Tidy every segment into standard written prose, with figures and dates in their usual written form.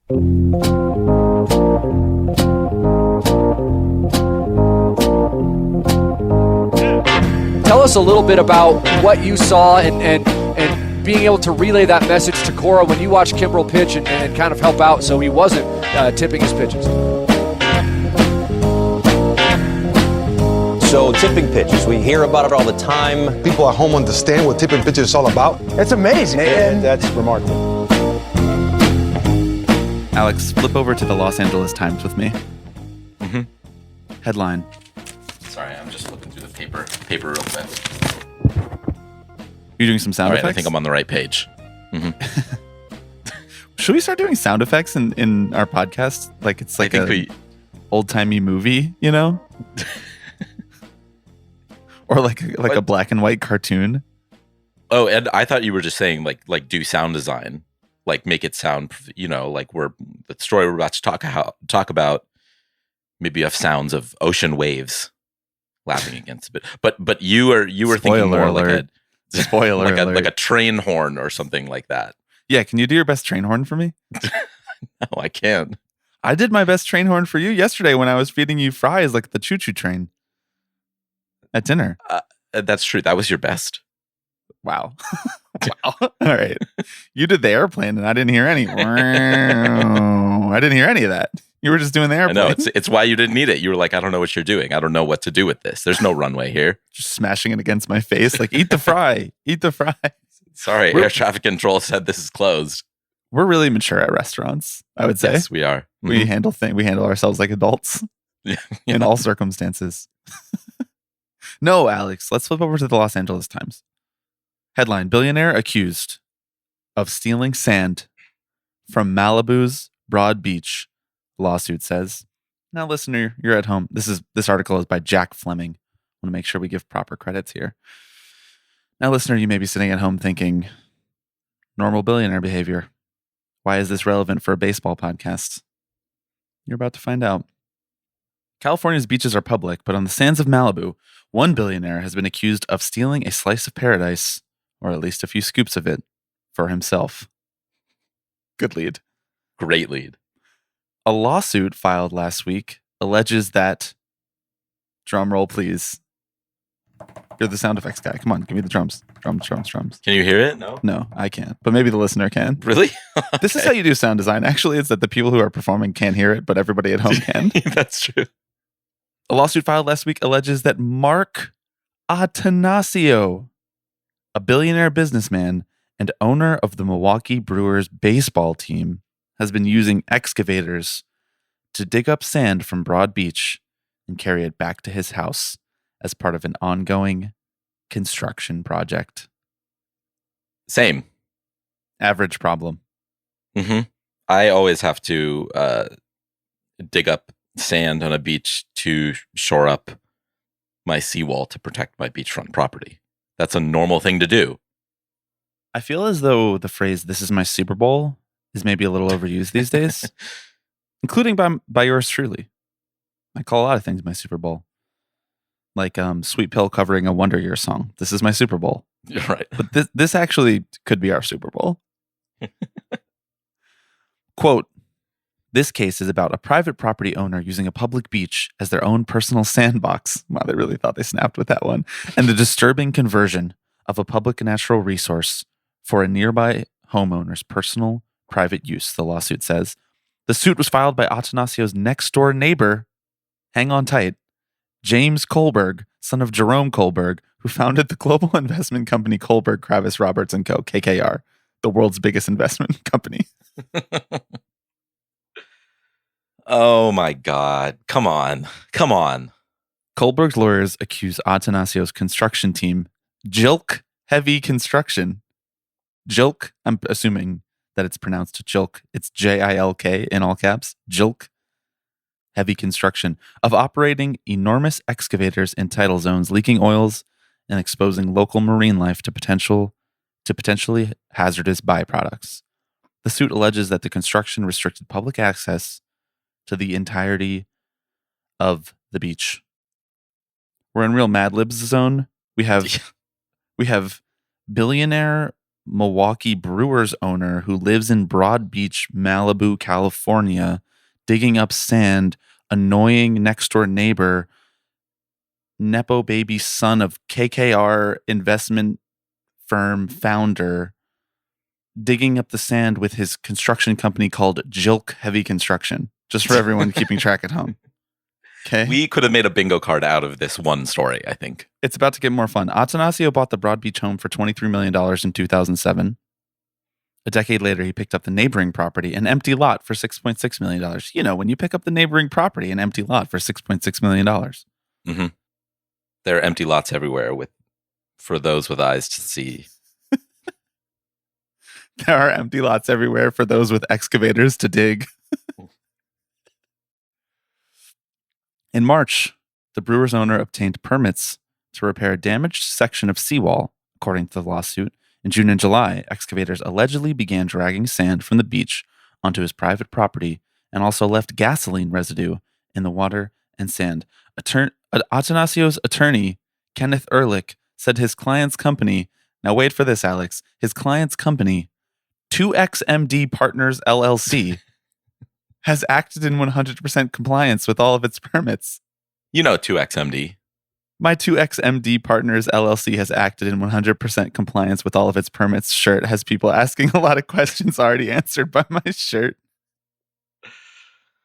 Tell us a little bit about what you saw and being able to relay that message to Cora when you watched Kimbrel pitch and kind of help out so he wasn't tipping his pitches. So tipping pitches, we hear about it all the time. People at home understand what tipping pitches is all about. It's amazing. And That's remarkable. Alex, flip over to the Los Angeles Times with me. Mm-hmm. Headline. Sorry, I'm just looking through the paper real quick. You're doing some sound All right, effects? I think I'm on the right page. Mm-hmm. Should we start doing sound effects in our podcast? Like it's like old-timey movie, you know? Or like a black and white cartoon. Oh, and I thought you were just saying like do sound design, like make it sound, like the story we're about to talk about. Maybe you have sounds of ocean waves lapping against it, but you were thinking more alert. like a train horn or something like that. Yeah, can you do your best train horn for me? No, I can. I did my best train horn for you yesterday when I was feeding you fries like the choo-choo train at dinner. That's true. That was your best. Wow. Wow. All right. You did the airplane and I didn't hear any. I didn't hear any of that. You were just doing the airplane. I know. It's why you didn't need it. You were like, I don't know what you're doing. I don't know what to do with this. There's no runway here. Just smashing it against my face. Like, eat the fry. Eat the fry. Sorry, air traffic control said this is closed. We're really mature at restaurants, I would say. Yes, we are. Mm-hmm. We handle ourselves like adults in all circumstances. No, Alex, let's flip over to the Los Angeles Times. Headline, billionaire accused of stealing sand from Malibu's Broad Beach, lawsuit says. Now, listener, you're at home. This article is by Jack Fleming. I want to make sure we give proper credits here. Now, listener, you may be sitting at home thinking, normal billionaire behavior. Why is this relevant for a baseball podcast? You're about to find out. California's beaches are public, but on the sands of Malibu, one billionaire has been accused of stealing a slice of paradise, or at least a few scoops of it, for himself. Good lead. Great lead. A lawsuit filed last week alleges that, drum roll please. You're the sound effects guy. Come on, give me the drums. Drums. Can you hear it? No? No, I can't. But maybe the listener can. Really? Okay. This is how you do sound design. Actually, it's that the people who are performing can't hear it, but everybody at home can. That's true. A lawsuit filed last week alleges that Mark Attanasio, a billionaire businessman and owner of the Milwaukee Brewers baseball team, has been using excavators to dig up sand from Broad Beach and carry it back to his house as part of an ongoing construction project. Same. Average problem. Mm-hmm. I always have to dig up sand on a beach to shore up my seawall to protect my beachfront property. That's a normal thing to do. I feel as though the phrase, "this is my Super Bowl," is maybe a little overused these days, including by yours truly. I call a lot of things my Super Bowl. Like Sweet Pill covering a Wonder Years song. This is my Super Bowl. You're right. But this actually could be our Super Bowl. Quote, this case is about a private property owner using a public beach as their own personal sandbox. Wow, they really thought they snapped with that one. And the disturbing conversion of a public natural resource for a nearby homeowner's personal private use, the lawsuit says. The suit was filed by Attanasio's next-door neighbor, hang on tight, James Kohlberg, son of Jerome Kohlberg, who founded the global investment company Kohlberg, Kravis, Roberts & Co., KKR, the world's biggest investment company. Oh my God. Come on. Kohlberg's lawyers accuse Attanasio's construction team, Jilk Heavy Construction. Jilk, I'm assuming that it's pronounced Jilk. It's Jilk in all caps. Jilk Heavy Construction, of operating enormous excavators in tidal zones, leaking oils and exposing local marine life to potentially hazardous byproducts. The suit alleges that the construction restricted public access to the entirety of the beach. We're in real Mad Libs zone. We have billionaire Milwaukee Brewers owner who lives in Broad Beach, Malibu, California, digging up sand, annoying next door neighbor, Nepo baby son of KKR investment firm founder, digging up the sand with his construction company called Jilk Heavy Construction, just for everyone keeping track at home. Okay. We could have made a bingo card out of this one story, I think. It's about to get more fun. Attanasio bought the Broad Beach home for $23 million in 2007. A decade later, he picked up the neighboring property, an empty lot, for $6.6 million. You know, when you pick up the neighboring property, an empty lot for $6.6 million. Mm-hmm. There are empty lots everywhere for those with eyes to see. There are empty lots everywhere for those with excavators to dig. In March, the brewer's owner obtained permits to repair a damaged section of seawall, according to the lawsuit. In June and July, excavators allegedly began dragging sand from the beach onto his private property and also left gasoline residue in the water and sand. Attanasio's attorney, Kenneth Ehrlich, said his client's company, now wait for this, Alex, his client's company, 2XMD Partners LLC, has acted in 100% compliance with all of its permits. You know 2XMD. My 2XMD Partners LLC has acted in 100% compliance with all of its permits shirt has people asking a lot of questions already answered by my shirt.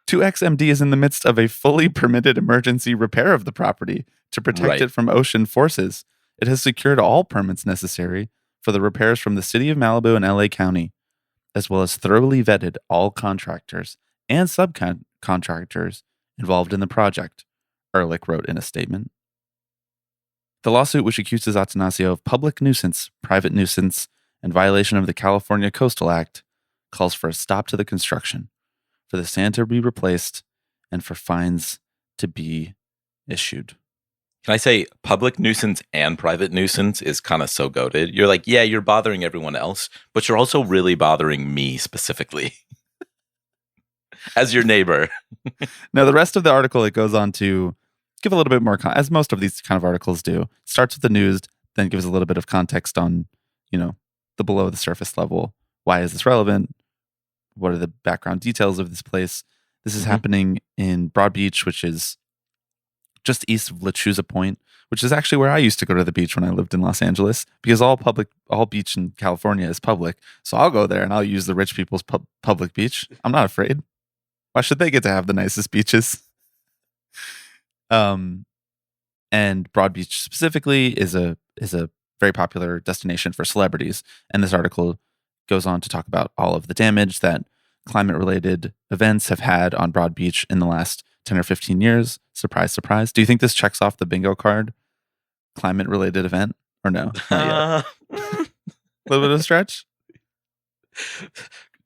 2XMD is in the midst of a fully permitted emergency repair of the property to protect it from ocean forces. It has secured all permits necessary for the repairs from the city of Malibu and LA County, as well as thoroughly vetted all contractors and subcontractors involved in the project, Ehrlich wrote in a statement. The lawsuit, which accuses Attanasio of public nuisance, private nuisance, and violation of the California Coastal Act, calls for a stop to the construction, for the sand to be replaced, and for fines to be issued. Can I say public nuisance and private nuisance is kind of so goated? You're like, yeah, you're bothering everyone else, but you're also really bothering me specifically as your neighbor. Now, the rest of the article, it goes on to give a little bit more, as most of these kind of articles do. Starts with the news, then gives a little bit of context on, the below the surface level. Why is this relevant? What are the background details of this place? This is happening in Broad Beach, which is just east of Lechuza Point, which is actually where I used to go to the beach when I lived in Los Angeles, because all beach in California is public. So I'll go there and I'll use the rich people's public beach. I'm not afraid. Why should they get to have the nicest beaches? And Broad Beach specifically is a very popular destination for celebrities. And this article goes on to talk about all of the damage that climate-related events have had on Broad Beach in the last 10 or 15 years. Surprise, surprise. Do you think this checks off the bingo card? Climate-related event? Or no? Not yet. A little bit of a stretch?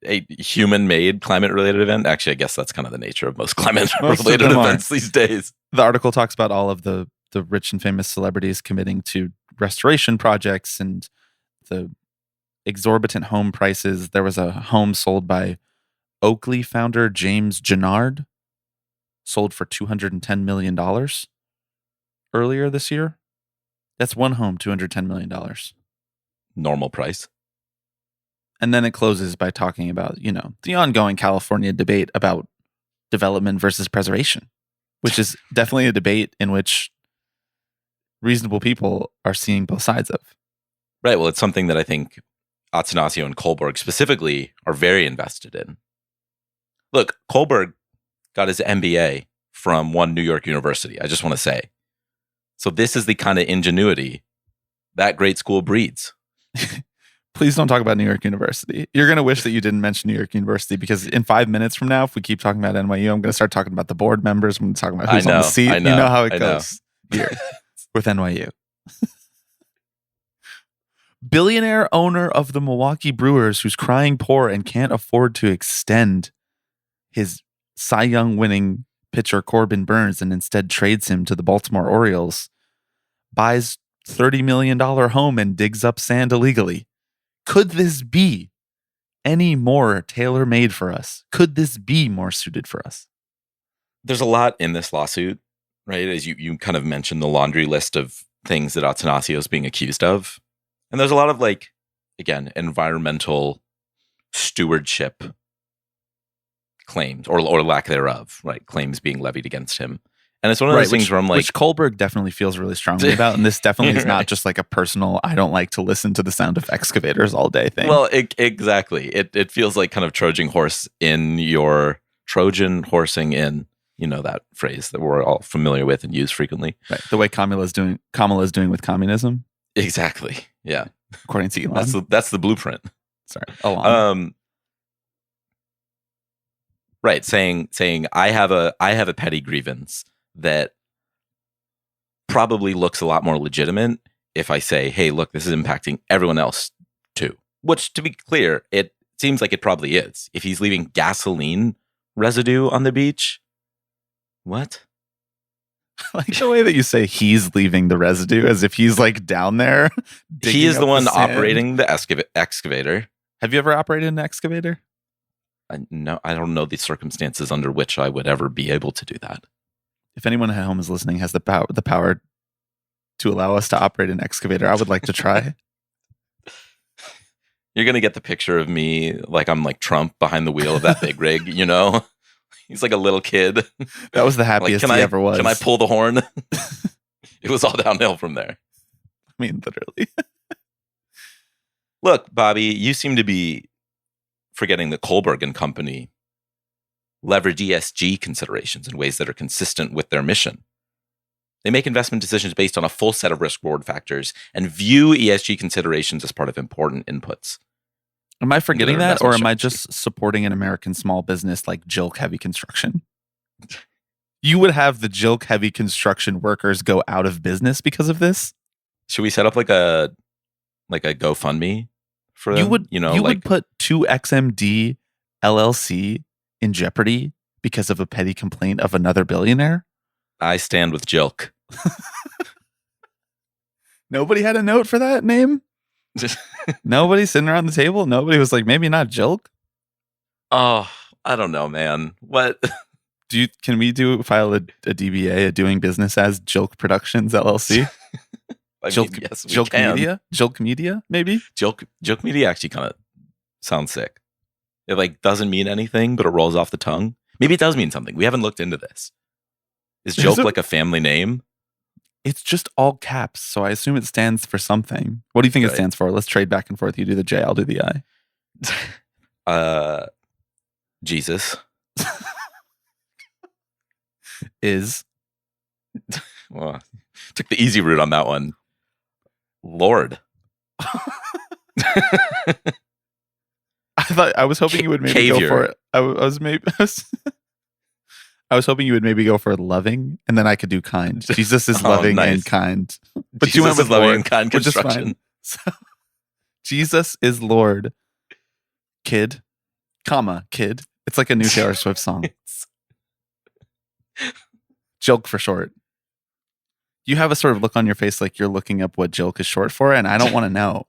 A human-made climate-related event? Actually, I guess that's kind of the nature of most climate-related events these days. The article talks about all of the rich and famous celebrities committing to restoration projects and the exorbitant home prices. There was a home sold by Oakley founder James Gennard, sold for $210 million earlier this year. That's one home, $210 million. Normal price. And then it closes by talking about, the ongoing California debate about development versus preservation, which is definitely a debate in which reasonable people are seeing both sides of. Right. Well, it's something that I think Attanasio and Kohlberg specifically are very invested in. Look, Kohlberg got his MBA from one New York university, I just want to say. So this is the kind of ingenuity that great school breeds. Please don't talk about New York University. You're going to wish that you didn't mention New York University, because in 5 minutes from now, if we keep talking about NYU, I'm going to start talking about the board members. I'm going to talk about who's on the seat. You know how it goes here with NYU. Billionaire owner of the Milwaukee Brewers, who's crying poor and can't afford to extend his Cy Young winning pitcher Corbin Burns and instead trades him to the Baltimore Orioles, buys $30 million home and digs up sand illegally. Could this be any more tailor-made for us? Could this be more suited for us? There's a lot in this lawsuit, right? As you kind of mentioned, the laundry list of things that Attanasio is being accused of. And there's a lot of again, environmental stewardship claims or lack thereof, right? Claims being levied against him. And it's one of those things where I'm like, which Kohlberg definitely feels really strongly about. And this definitely is not just like a personal, I don't like to listen to the sound of excavators all day thing. Well, exactly. It feels like kind of Trojan horsing in, you know, that phrase that we're all familiar with and use frequently. Right. The way Kamala is doing with communism. Exactly. Yeah. According to Elon. That's the blueprint. Sorry. Elon. Right. Saying I have a petty grievance that probably looks a lot more legitimate if I say, hey, look, this is impacting everyone else too. Which, to be clear, it seems like it probably is. If he's leaving gasoline residue on the beach, what? I like the way that you say he's leaving the residue as if he's like down there. He is the one operating the excavator. Have you ever operated an excavator? No, I don't know the circumstances under which I would ever be able to do that. If anyone at home is listening has the power to allow us to operate an excavator, I would like to try. You're going to get the picture of me like I'm like Trump behind the wheel of that big rig, you know? He's like a little kid. That was the happiest like, he ever was. Can I pull the horn? It was all downhill from there. I mean, literally. Look, Bobby, you seem to be forgetting that Kohlberg and company leverage ESG considerations in ways that are consistent with their mission. They make investment decisions based on a full set of risk-reward factors and view ESG considerations as part of important inputs. Am I forgetting that, or am I just supporting an American small business like Jilk Heavy Construction? You would have the Jilk Heavy Construction workers go out of business because of this? Should we set up like a GoFundMe for them? You would put 2XMD LLC in jeopardy because of a petty complaint of another billionaire? I stand with Jilk. Nobody had a note for that name? Nobody sitting around the table? Nobody was like, maybe not Jilk? Oh, I don't know, man. What? Can we file a DBA, a doing business as Jilk Productions LLC? Yes, we Jilk can. Media? Jilk Media, maybe? Jilk Media actually kind of sounds sick. It like doesn't mean anything, but it rolls off the tongue. Maybe it does mean something. We haven't looked into this. Is Jilk like a family name? It's just all caps, so I assume it stands for something. What do you think it stands for? Let's trade back and forth. You do the J, I'll do the I. Jesus. Is. Well, took the easy route on that one. Lord. I was hoping you would maybe go for it. I was hoping you would maybe go for loving, and then I could do kind. Jesus is loving and kind. But Jesus you went with is loving Lord, and kind which is construction. fine. So, Jesus is Lord, kid, comma, kid. It's like a new Taylor Swift song. Jilk for short. You have a sort of look on your face like you're looking up what Jilk is short for, and I don't want to know.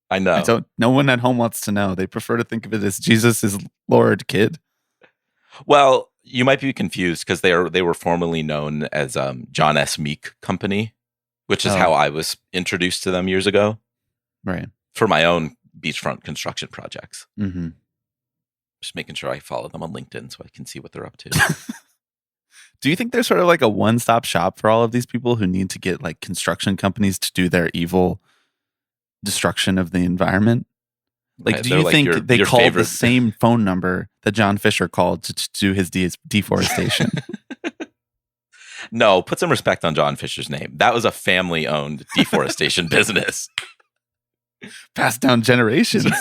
I know. No one at home wants to know. They prefer to think of it as Jesus is Lord, kid. Well, you might be confused because they were formerly known as John S. Meek Company, which is how I was introduced to them years ago. Right. For my own beachfront construction projects. Mm-hmm. Just making sure I follow them on LinkedIn so I can see what they're up to. Do you think there's sort of like a one-stop shop for all of these people who need to get like construction companies to do their evil destruction of the environment? Like, do you think they called the same phone number that John Fisher called to do his deforestation? No, put some respect on John Fisher's name. That was a family-owned deforestation business. Passed down generations.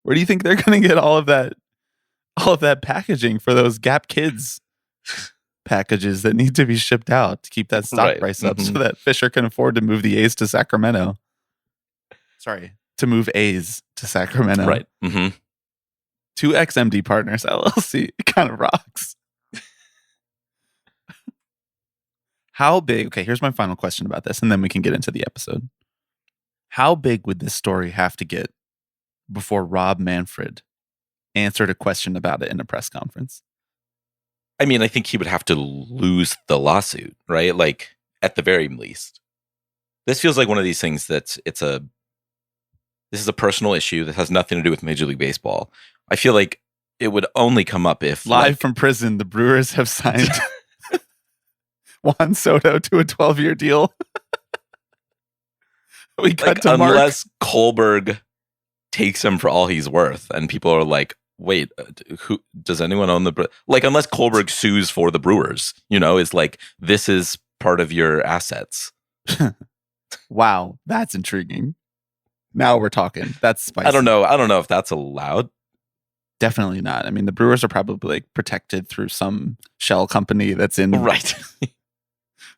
Where do you think they're going to get all of that packaging for those Gap Kids packages that need to be shipped out to keep that stock price up so that Fisher can afford to move the A's to Sacramento? Sorry, to move A's to Sacramento. Right. Mm-hmm. 2XMD Partners LLC. It kind of rocks. How big? Okay, here's my final question about this, and then we can get into the episode. How big would this story have to get before Rob Manfred answered a question about it in a press conference? I mean, I think he would have to lose the lawsuit, right? Like, at the very least. This feels like one of these things it's a This is a personal issue that has nothing to do with Major League Baseball. I feel like it would only come up if Live from prison, the Brewers have signed Juan Soto to a 12-year deal. We cut to Mark. Unless Kohlberg takes him for all he's worth, and people are like, "Wait, who does anyone own the?" Like, unless Kohlberg sues for the Brewers, is like, this is part of your assets. Wow, that's intriguing. Now we're talking. That's spicy. I don't know if that's allowed. Definitely not. I mean, the Brewers are probably like protected through some shell company that's in Right.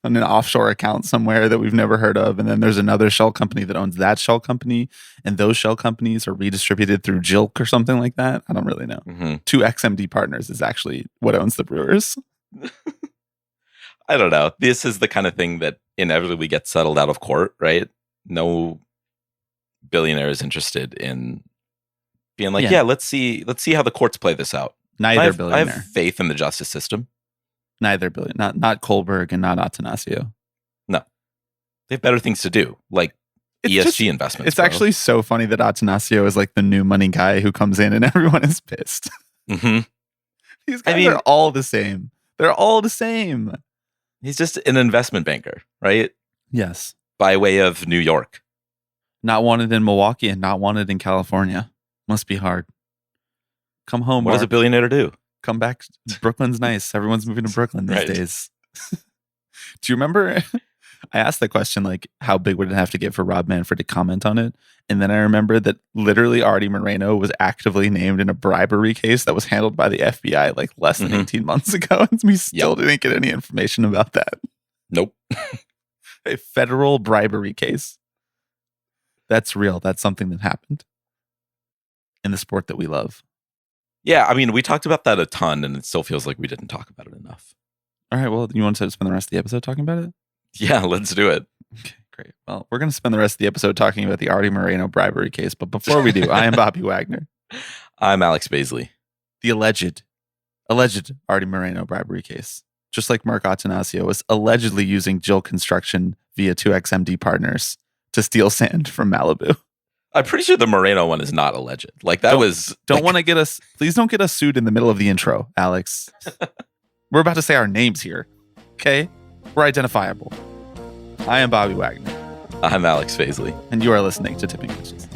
on an offshore account somewhere that we've never heard of. And then there's another shell company that owns that shell company. And those shell companies are redistributed through JILC or something like that. I don't really know. Mm-hmm. 2XMD Partners is actually what owns the Brewers. I don't know. This is the kind of thing that inevitably gets settled out of court, right? No billionaire is interested in being like, yeah, let's see how the courts play this out. Neither billionaire. I have faith in the justice system. Neither billionaire. Not Kohlberg and not Attanasio. No. They have better things to do, like ESG investments. It's actually so funny that Attanasio is like the new money guy who comes in and everyone is pissed. Mm-hmm. These guys are all the same. They're all the same. He's just an investment banker, right? Yes. By way of New York. Not wanted in Milwaukee and not wanted in California. Must be hard. Come home, What Mark. does a billionaire do? Come back. Brooklyn's nice. Everyone's moving to Brooklyn these Right. days. Do you remember? I asked the question, like, how big would it have to get for Rob Manfred to comment on it? And then I remember that literally Artie Moreno was actively named in a bribery case that was handled by the FBI like less than 18 months ago. And we still didn't get any information about that. Nope. A federal bribery case. That's real. That's something that happened in the sport that we love. Yeah, I mean, we talked about that a ton, and it still feels like we didn't talk about it enough. All right. Well, you want to spend the rest of the episode talking about it? Yeah, let's do it. Okay, great. Well, we're going to spend the rest of the episode talking about the Artie Moreno bribery case. But before we do, I am Bobby Wagner. I'm Alex Baisley. The alleged Artie Moreno bribery case. Just like Mark Attanasio was allegedly using Jill Construction via 2XMD Partners to steal sand from Malibu. I'm pretty sure the Moreno one is not alleged. Like that was. Don't want to get us. Please don't get us sued in the middle of the intro, Alex. We're about to say our names here. Okay? We're identifiable. I am Bobby Wagner. I'm Alex Baisley. And you are listening to Tipping Pitches.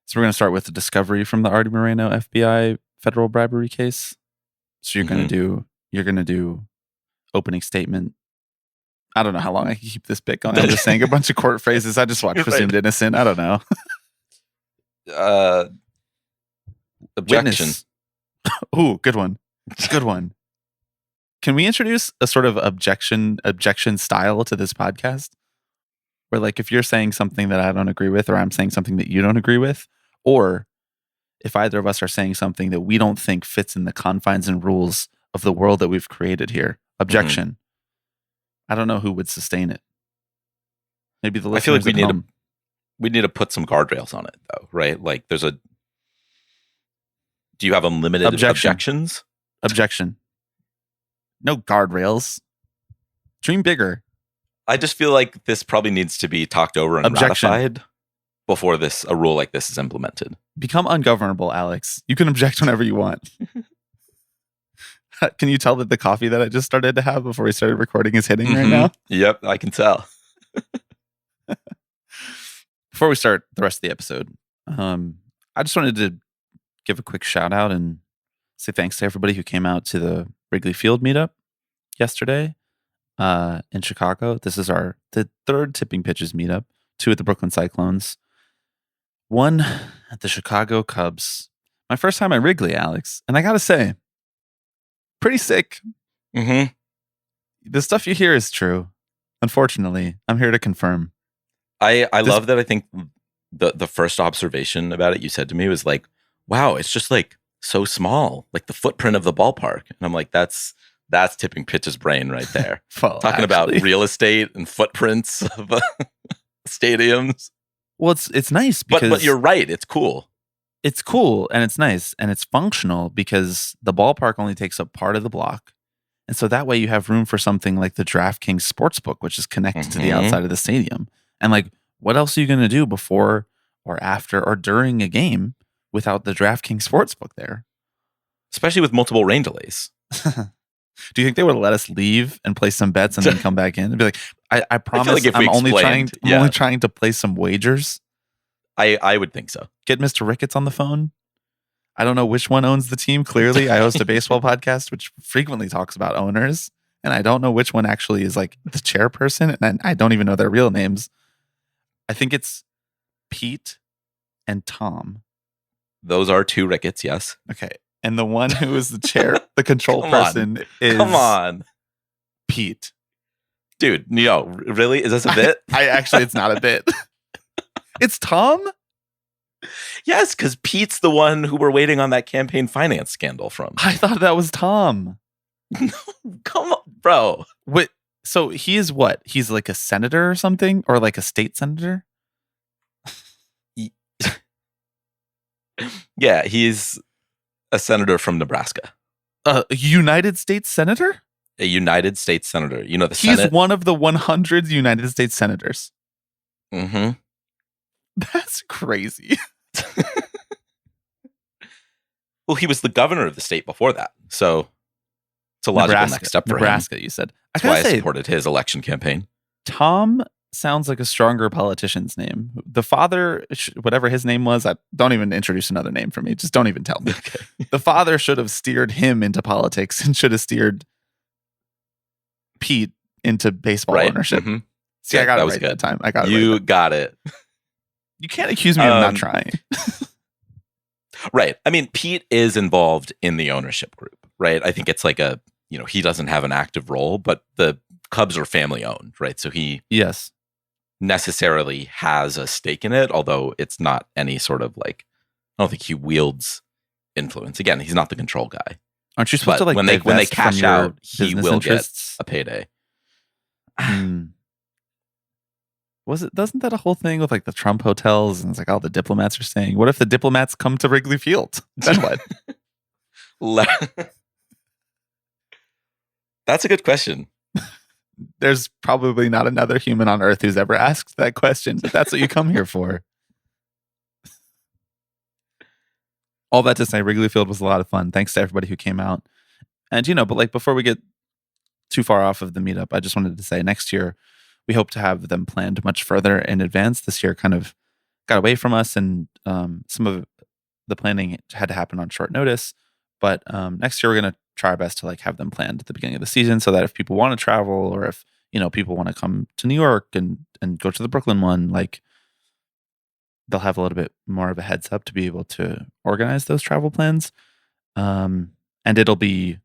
So we're going to start with the discovery from the Artie Moreno FBI federal bribery case. So you're going to do opening statement. I don't know how long I can keep this bit going. I'm just saying a bunch of court phrases. I just watched Presumed Innocent. I don't know. Objection. Witness. Ooh, good one. Good one. Can we introduce a sort of objection style to this podcast? Where like if you're saying something that I don't agree with, or I'm saying something that you don't agree with, or if either of us are saying something that we don't think fits in the confines and rules of the world that we've created here, objection. Mm-hmm. I don't know who would sustain it. Maybe the listeners. I feel like we need to put some guardrails on it, though, right? Like, do you have unlimited objections? Objection. No guardrails. Dream bigger. I just feel like this probably needs to be talked over and ratified before a rule like this is implemented. Become ungovernable, Alex. You can object whenever you want. Can you tell that the coffee that I just started to have before we started recording is hitting right now? Yep, I can tell. Before we start the rest of the episode, I just wanted to give a quick shout out and say thanks to everybody who came out to the Wrigley Field meetup yesterday in Chicago. This is the third Tipping Pitches meetup, 2 at the Brooklyn Cyclones, 1 at the Chicago Cubs. My first time at Wrigley, Alex. And I got to say, pretty sick. Mm-hmm. The stuff you hear is true. Unfortunately, I'm here to confirm. I love that. I think the first observation about it you said to me was like, wow, it's just like so small, like the footprint of the ballpark. And I'm like, that's Tipping Pitch's brain right there. Well, talking about real estate and footprints of stadiums. Well, it's nice because but you're right, it's cool. it's cool and it's nice and it's functional because the ballpark only takes up part of the block. And so that way you have room for something like the DraftKings Sportsbook, which is connected to the outside of the stadium. And like, what else are you going to do before or after or during a game without the DraftKings Sportsbook there? Especially with multiple rain delays. Do you think they would let us leave and place some bets and then come back in and be like, I promise like I'm only trying to place some wagers? I would think so. Get Mr. Ricketts on the phone. I don't know which one owns the team. Clearly, I host a baseball podcast which frequently talks about owners, and I don't know which one actually is like the chairperson, and I don't even know their real names. I think it's Pete and Tom. Those are two Ricketts, yes. Okay. And the one who is the chair, the control person is Pete. Dude, really? Is this a bit? I actually, it's not a bit. It's Tom? Yes, because Pete's the one who we're waiting on that campaign finance scandal from. I thought that was Tom. No, come on, bro. Wait, so he is what? He's like a senator or something? Or like a state senator? Yeah, he's a senator from Nebraska. A United States senator? A United States senator. You know the He's Senate? one of the 100 United States senators. Mm-hmm. That's crazy. Well, he was the governor of the state before that. So it's a logical next step for Nebraska, him. you said. That's why I supported his election campaign. Tom sounds like a stronger politician's name. The father, whatever his name was, I don't even introduce another name for me. Just don't even tell me. Okay. The father should have steered him into politics and should have steered Pete into baseball ownership. Mm-hmm. See, I got it right that time. I got it. You got it. You can't accuse me of not trying. Right. I mean, Pete is involved in the ownership group, right? I think it's like he doesn't have an active role, but the Cubs are family owned, right? So he necessarily has a stake in it, although it's not any sort of like, I don't think he wields influence. Again, he's not the control guy. Aren't you supposed to like when they cash out, he will interests? get a payday. Doesn't that a whole thing with like the Trump hotels and it's like all the diplomats are saying, what if the diplomats come to Wrigley Field? Then what? That's a good question. There's probably not another human on earth who's ever asked that question, but that's what you come here for. All that to say, Wrigley Field was a lot of fun. Thanks to everybody who came out. And, but like before we get too far off of the meetup, I just wanted to say next year, we hope to have them planned much further in advance. This year kind of got away from us, and some of the planning had to happen on short notice. But next year, we're going to try our best to like have them planned at the beginning of the season, so that if people want to travel or if people want to come to New York and go to the Brooklyn one, like they'll have a little bit more of a heads up to be able to organize those travel plans. And it'll be,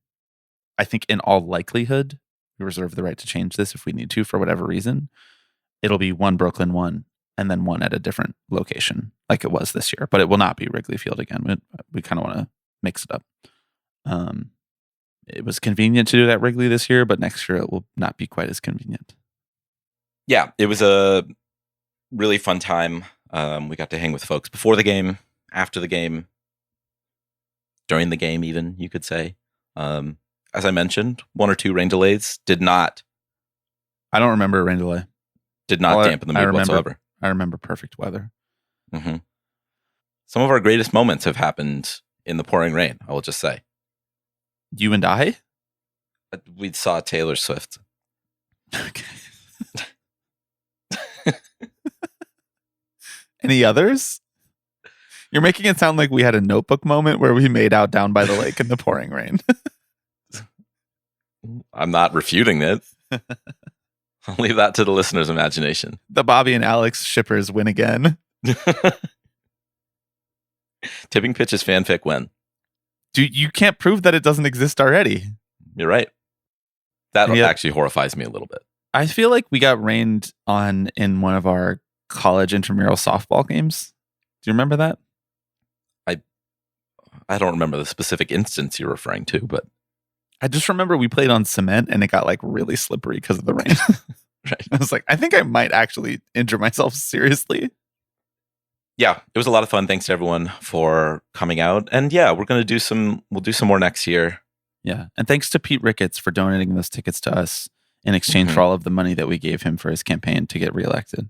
I think, in all likelihood, we reserve the right to change this if we need to for whatever reason. It'll be one Brooklyn one and then one at a different location like it was this year, but it will not be Wrigley Field again. We kind of want to mix it up. It was convenient to do it at Wrigley this year, but next year it will not be quite as convenient. Yeah, it was a really fun time. We got to hang with folks before the game, after the game, during the game even, you could say. As I mentioned, 1 or 2 rain delays I don't remember a rain delay. Did not dampen the mood whatsoever. I remember perfect weather. Mm-hmm. Some of our greatest moments have happened in the pouring rain, I will just say. You and I? We saw Taylor Swift. Okay. Any others? You're making it sound like we had a Notebook moment where we made out down by the lake in the pouring rain. I'm not refuting it. I'll leave that to the listener's imagination. The Bobby and Alex shippers win again. Tipping Pitch's fanfic win. You can't prove that it doesn't exist already. You're right. That actually horrifies me a little bit. I feel like we got rained on in one of our college intramural softball games. Do you remember that? I don't remember the specific instance you're referring to, but I just remember we played on cement and it got like really slippery because of the rain. Right. I was like, I think I might actually injure myself seriously. Yeah, it was a lot of fun. Thanks to everyone for coming out. And yeah, we'll do some more next year. Yeah. And thanks to Pete Ricketts for donating those tickets to us in exchange for all of the money that we gave him for his campaign to get reelected.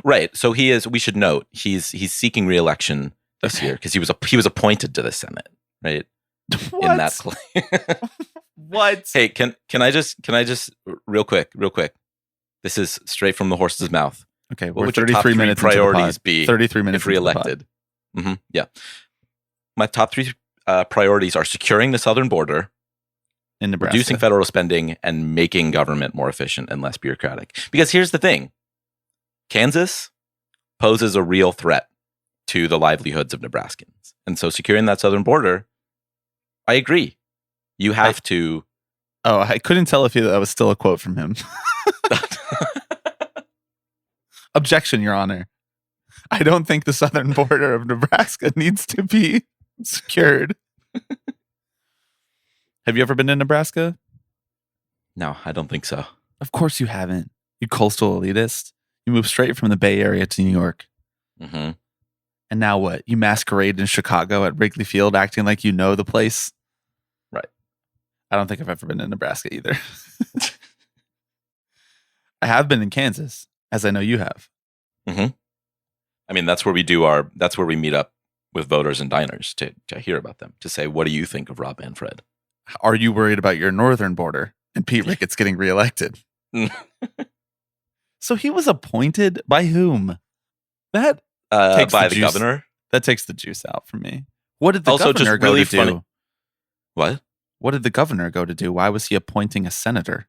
Right. So we should note, he's seeking reelection this year because he was appointed to the Senate, right? What? In that What? Hey, can I just real quick. This is straight from the horse's mouth. Okay, What we're would your 33 top three minutes priorities into the pod. be 33 minutes if reelected? Yeah. My top three priorities are securing the southern border, in Nebraska. reducing federal spending, and making government more efficient and less bureaucratic. Because here's the thing. Kansas poses a real threat to the livelihoods of Nebraskans. And so securing that southern border, I agree. You have to. Oh, I couldn't tell if that was still a quote from him. Objection, Your Honor. I don't think the southern border of Nebraska needs to be secured. Have you ever been to Nebraska? No, I don't think so. Of course you haven't. You coastal elitist. You moved straight from the Bay Area to New York. Mm-hmm. And now what? You masquerade in Chicago at Wrigley Field acting like you know the place? Right. I don't think I've ever been to Nebraska either. I have been in Kansas, as I know you have. Mm-hmm. I mean, that's where we meet up with voters and diners to hear about them, to say, what do you think of Rob Manfred? Are you worried about your northern border and Pete Ricketts getting reelected? So he was appointed by whom? That takes by the the juice, governor. That takes the juice out for me. What did the Also, governor just go really to funny. do? What? What did the governor go to do? Why was he appointing a senator?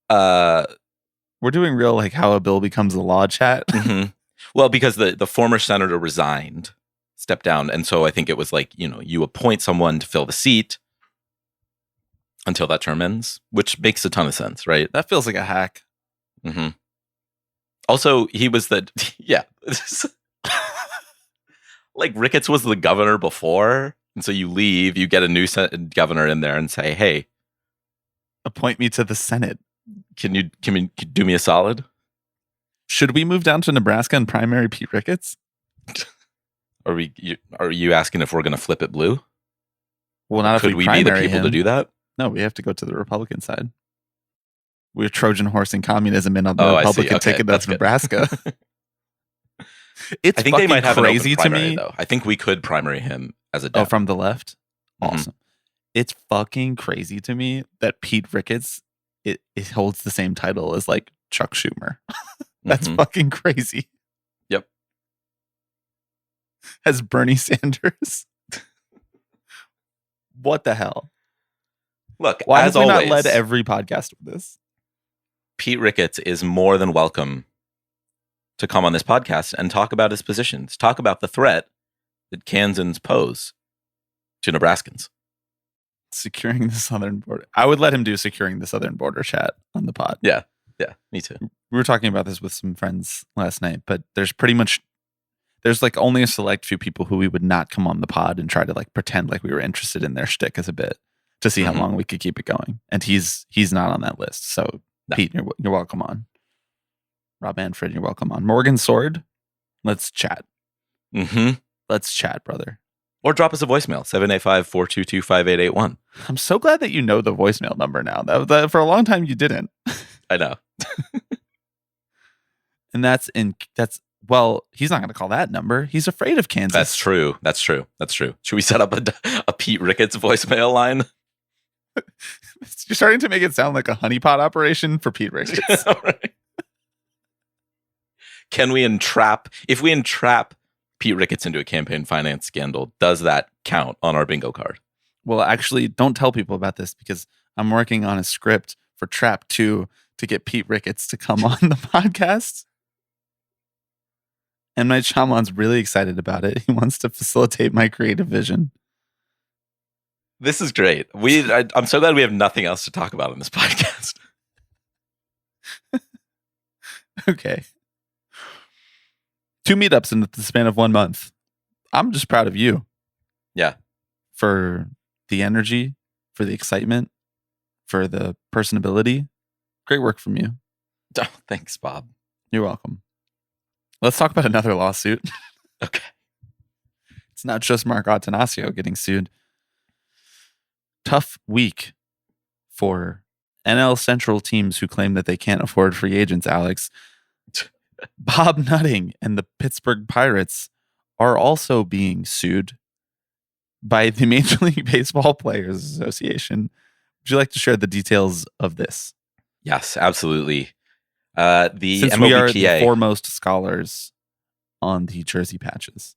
We're doing real like how a bill becomes a law chat. Mm-hmm. Well, because the former senator resigned, stepped down, and so I think it was like, you appoint someone to fill the seat until that term ends, which makes a ton of sense, right? That feels like a hack. Mm-hmm. Also, he was yeah. Like Ricketts was the governor before, and so you leave, you get a new governor in there and say, hey, appoint me to the Senate. Can you do me a solid? Should we move down to Nebraska and primary Pete Ricketts? Are you asking if we're going to flip it blue? Well, not Could if we be the primary people him. to do that? No, we have to go to the Republican side. We're Trojan horsing communism in on the I see. Republican Okay, ticket that's of good. Nebraska. It's I think they might have crazy an open primary, to me. though. I think we could primary him as a Oh, Democrat. from the left? Mhm. Awesome. It's fucking crazy to me that Pete Ricketts it holds the same title as like Chuck Schumer. That's Mhm. fucking crazy. Yep. As Bernie Sanders. What the hell? Look, Why as have we always, not led every podcast with this? Pete Ricketts is more than welcome to come on this podcast and talk about his positions, talk about the threat that Kansans pose to Nebraskans. Securing the southern border. I would let him do securing the southern border chat on the pod. Yeah, me too. We were talking about this with some friends last night, but there's like only a select few people who we would not come on the pod and try to like pretend like we were interested in their shtick as a bit to see how long we could keep it going. And he's not on that list. So No. Pete, you're welcome on. Rob Manfred, you're welcome on. Morgan Sword, let's chat. Mm-hmm. Let's chat, brother. Or drop us a voicemail, 785-422-5881. I'm so glad that you know the voicemail number now. That for a long time you didn't. I know. And well, he's not going to call that number. He's afraid of Kansas. That's true. Should we set up a Pete Ricketts voicemail line? You're starting to make it sound like a honeypot operation for Pete Ricketts. Right. If we entrap Pete Ricketts into a campaign finance scandal, does that count on our bingo card? Well, actually, don't tell people about this because I'm working on a script for Trap 2 to get Pete Ricketts to come on the podcast. M. Night Shyamalan's really excited about it. He wants to facilitate my creative vision. This is great. I'm so glad we have nothing else to talk about on this podcast. Okay. 2 meetups in the span of 1 month. I'm just proud of you. Yeah. For the energy, for the excitement, for the personability. Great work from you. Oh, thanks, Bob. You're welcome. Let's talk about another lawsuit. Okay. It's not just Mark Attanasio getting sued. Tough week for NL Central teams who claim that they can't afford free agents, Alex. Bob Nutting and the Pittsburgh Pirates are also being sued by the Major League Baseball Players Association. Would you like to share the details of this? Yes, absolutely. The Since MLBPA, we are the foremost scholars on the jersey patches,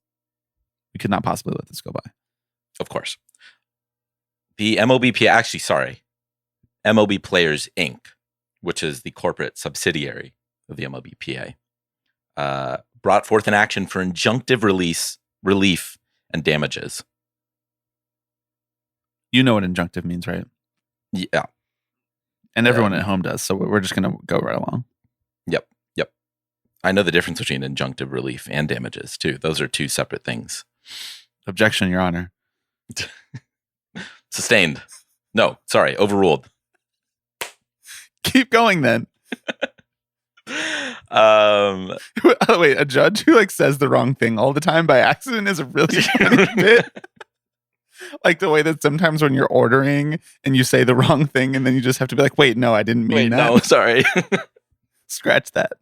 we could not possibly let this go by. of course. The MLBPA, actually, sorry, MLB Players Inc., which is the corporate subsidiary of the MLBPA, brought forth an action for injunctive relief and damages. You know what injunctive means, right? Yeah. And everyone at home does, so we're just going to go right along. Yep. I know the difference between injunctive relief and damages, too. Those are two separate things. Objection, Your Honor. Sustained. No, sorry, overruled. Keep going, then. Wait, a judge who says the wrong thing all the time by accident is a really funny bit. Like the way that sometimes when you're ordering and you say the wrong thing and then you just have to be like, wait, no, I didn't mean that. No, sorry. Scratch that.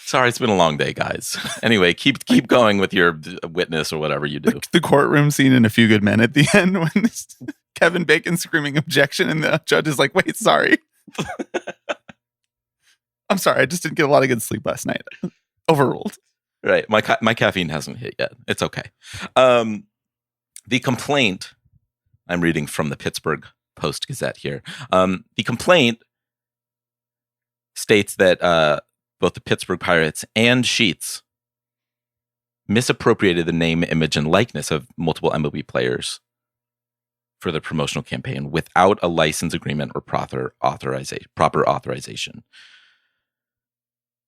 Sorry, it's been a long day, guys. Anyway, keep going with your witness or whatever you do. The courtroom scene in A Few Good Men at the end when Kevin Bacon screaming objection and the judge is like, wait, sorry. I'm sorry, I just didn't get a lot of good sleep last night. Overruled. Right. My caffeine hasn't hit yet. It's okay. The complaint, I'm reading from the Pittsburgh Post-Gazette here. The complaint states that both the Pittsburgh Pirates and Sheetz misappropriated the name, image, and likeness of multiple MLB players for the promotional campaign without a license agreement or proper authorization.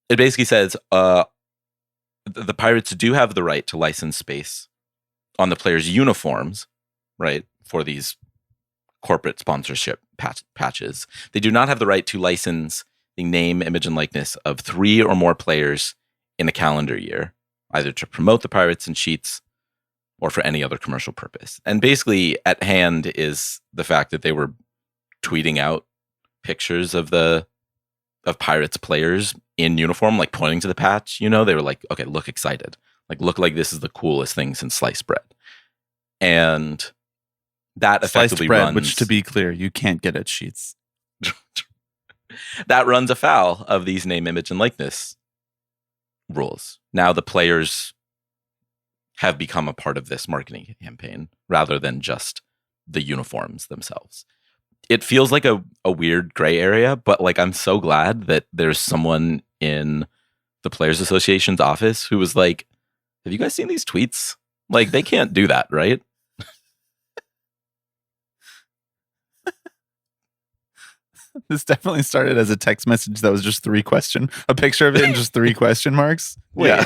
It basically says the Pirates do have the right to license space on the players' uniforms, right, for these corporate sponsorship patches. They do not have the right to license the name, image, and likeness of 3 or more players in a calendar year, either to promote the Pirates and Sheetz or for any other commercial purpose. And basically, at hand is the fact that they were tweeting out pictures of Pirates players in uniform, like pointing to the patch. You know, they were like, okay, look excited. Like, look like this is the coolest thing since sliced bread. And that effectively sliced bread, runs... which, to be clear, you can't get at Sheetz. That runs afoul of these name, image, and likeness rules. Now the players have become a part of this marketing campaign rather than just the uniforms themselves. It feels like a weird gray area, but I'm so glad that there's someone in the Players Association's office who was like, have you guys seen these tweets? They can't do that, right? This definitely started as a text message that was just a picture of it and just 3 question marks. Wait. Yeah.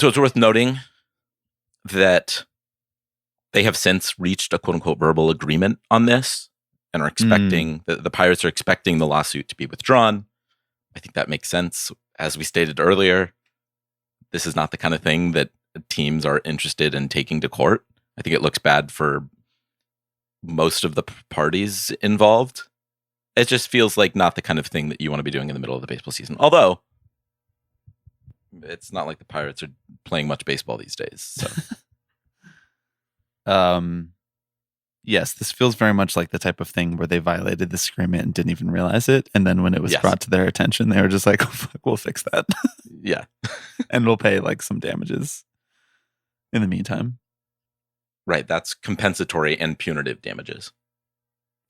So it's worth noting that they have since reached a quote unquote verbal agreement on this and are expecting the Pirates are expecting the lawsuit to be withdrawn. I think that makes sense. As we stated earlier, this is not the kind of thing that teams are interested in taking to court. I think it looks bad for most of the parties involved. It just feels like not the kind of thing that you want to be doing in the middle of the baseball season. Although, it's not like the Pirates are playing much baseball these days. So, yes, this feels very much like the type of thing where they violated this agreement and didn't even realize it. And then when it was brought to their attention, they were just like, oh, fuck, we'll fix that. Yeah. And we'll pay some damages in the meantime. Right, that's compensatory and punitive damages.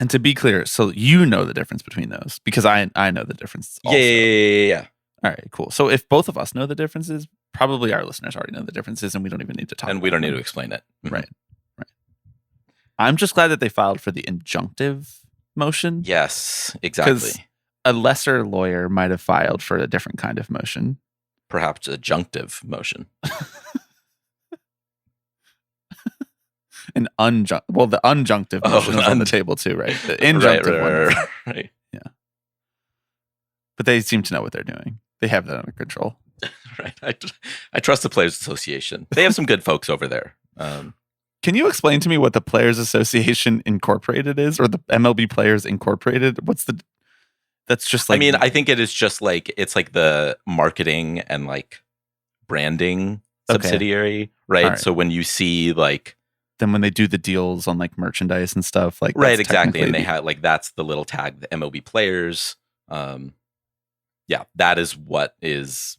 And to be clear, so you know the difference between those because I know the difference also. Yeah. All right, cool. So if both of us know the differences, probably our listeners already know the differences and we don't even need to talk and we don't need to explain it. Mm-hmm. Right. I'm just glad that they filed for the injunctive motion. Yes, exactly. A lesser lawyer might have filed for a different kind of motion. Perhaps adjunctive motion. The unjunctive motion is on the table too, right? The injunctive one. Right. Yeah. But they seem to know what they're doing. They have that under control. Right. I trust the Players Association. They have some good folks over there. Can you explain to me what the Players Association Incorporated is, or the MLB Players Incorporated? That's just like. I mean, I think it is just like it's like the marketing and like branding subsidiary, right? So when you see like, then when they do the deals on like merchandise and stuff, like right, exactly, and they have like that's the little tag, the MLB Players. Yeah, that is what is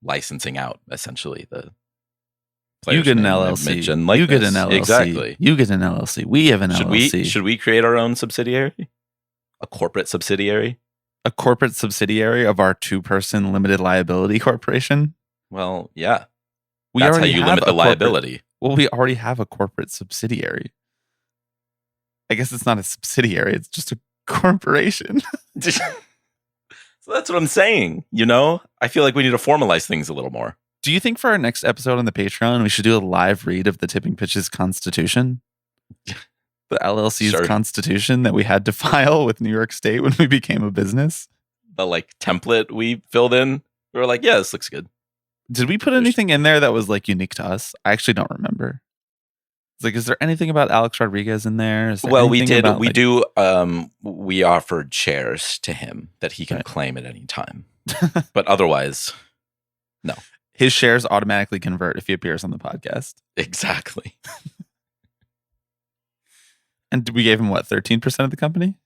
licensing out essentially the. You get an LLC. You get an LLC. Exactly. You get an LLC. We have an LLC. Should we create our own subsidiary? A corporate subsidiary? A corporate subsidiary of our 2-person limited liability corporation? Well, yeah. That's how you limit the liability. Well, we already have a corporate subsidiary. I guess it's not a subsidiary. It's just a corporation. So that's what I'm saying. You know, I feel like we need to formalize things a little more. Do you think for our next episode on the Patreon, we should do a live read of the Tipping Pitches Constitution? The LLC's Constitution that we had to file with New York State when we became a business? The like template we filled in. We were like, yeah, this looks good. Did we put anything in there that was like unique to us? I actually don't remember. It's like, is there anything about Alex Rodriguez in there? Well, we did. We do. We offered shares to him that he can claim at any time. But otherwise, no. His shares automatically convert if he appears on the podcast. Exactly. And we gave him, what, 13% of the company?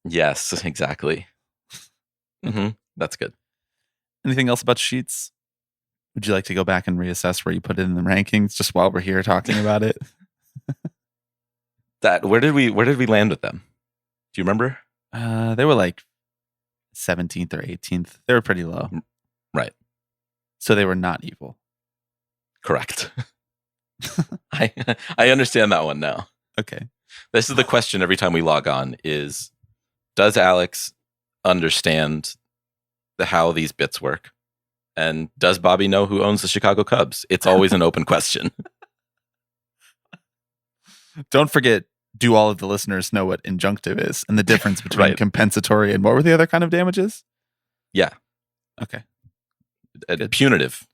Yes, exactly. That's good. Anything else about Sheetz? Would you like to go back and reassess where you put it in the rankings just while we're here talking about it? Where did we land with them? Do you remember? They were like 17th or 18th. They were pretty low. Right. So they were not evil. Correct. I understand that one now. Okay. This is the question every time we log on is, does Alex understand how these bits work? And does Bobby know who owns the Chicago Cubs? It's always an open question. Don't forget, do all of the listeners know what injunctive is and the difference between compensatory and what were the other kind of damages? Yeah. Okay. Punitive.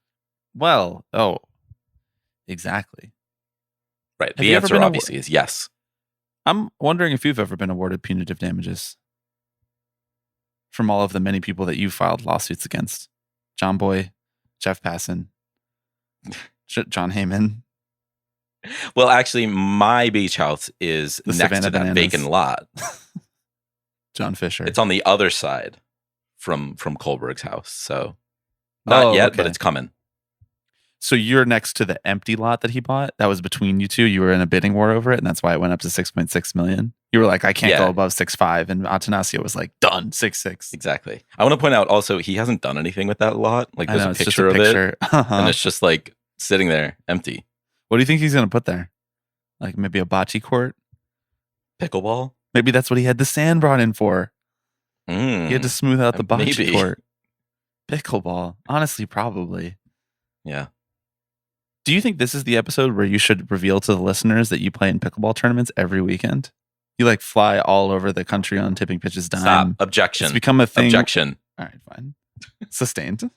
Well, exactly. Right. The answer obviously is yes. I'm wondering if you've ever been awarded punitive damages from all of the many people that you filed lawsuits against. John Boy, Jeff Passan, John Heyman. Well, actually, my beach house is The next Savannah to that Bananas. vacant lot. John Fisher. It's on the other side from Kohlberg's house. So not yet, but it's coming. So you're next to the empty lot that he bought. That was between you two. You were in a bidding war over it, and that's why it went up to 6.6 million. You were like, I can't go above 6.5, and Attanasio was like, done, 6.6. Exactly. I want to point out also he hasn't done anything with that lot. Like there's a picture of it, and it's just like sitting there empty. What do you think he's gonna put there? Like maybe a bocce court, pickleball. Maybe that's what he had the sand brought in for. He had to smooth out the bocce court. Pickleball. Honestly, probably. Yeah. Do you think this is the episode where you should reveal to the listeners that you play in pickleball tournaments every weekend? You like fly all over the country on Tipping Pitches dime. Stop. Objection. It's become a thing. Objection. All right, fine. Sustained.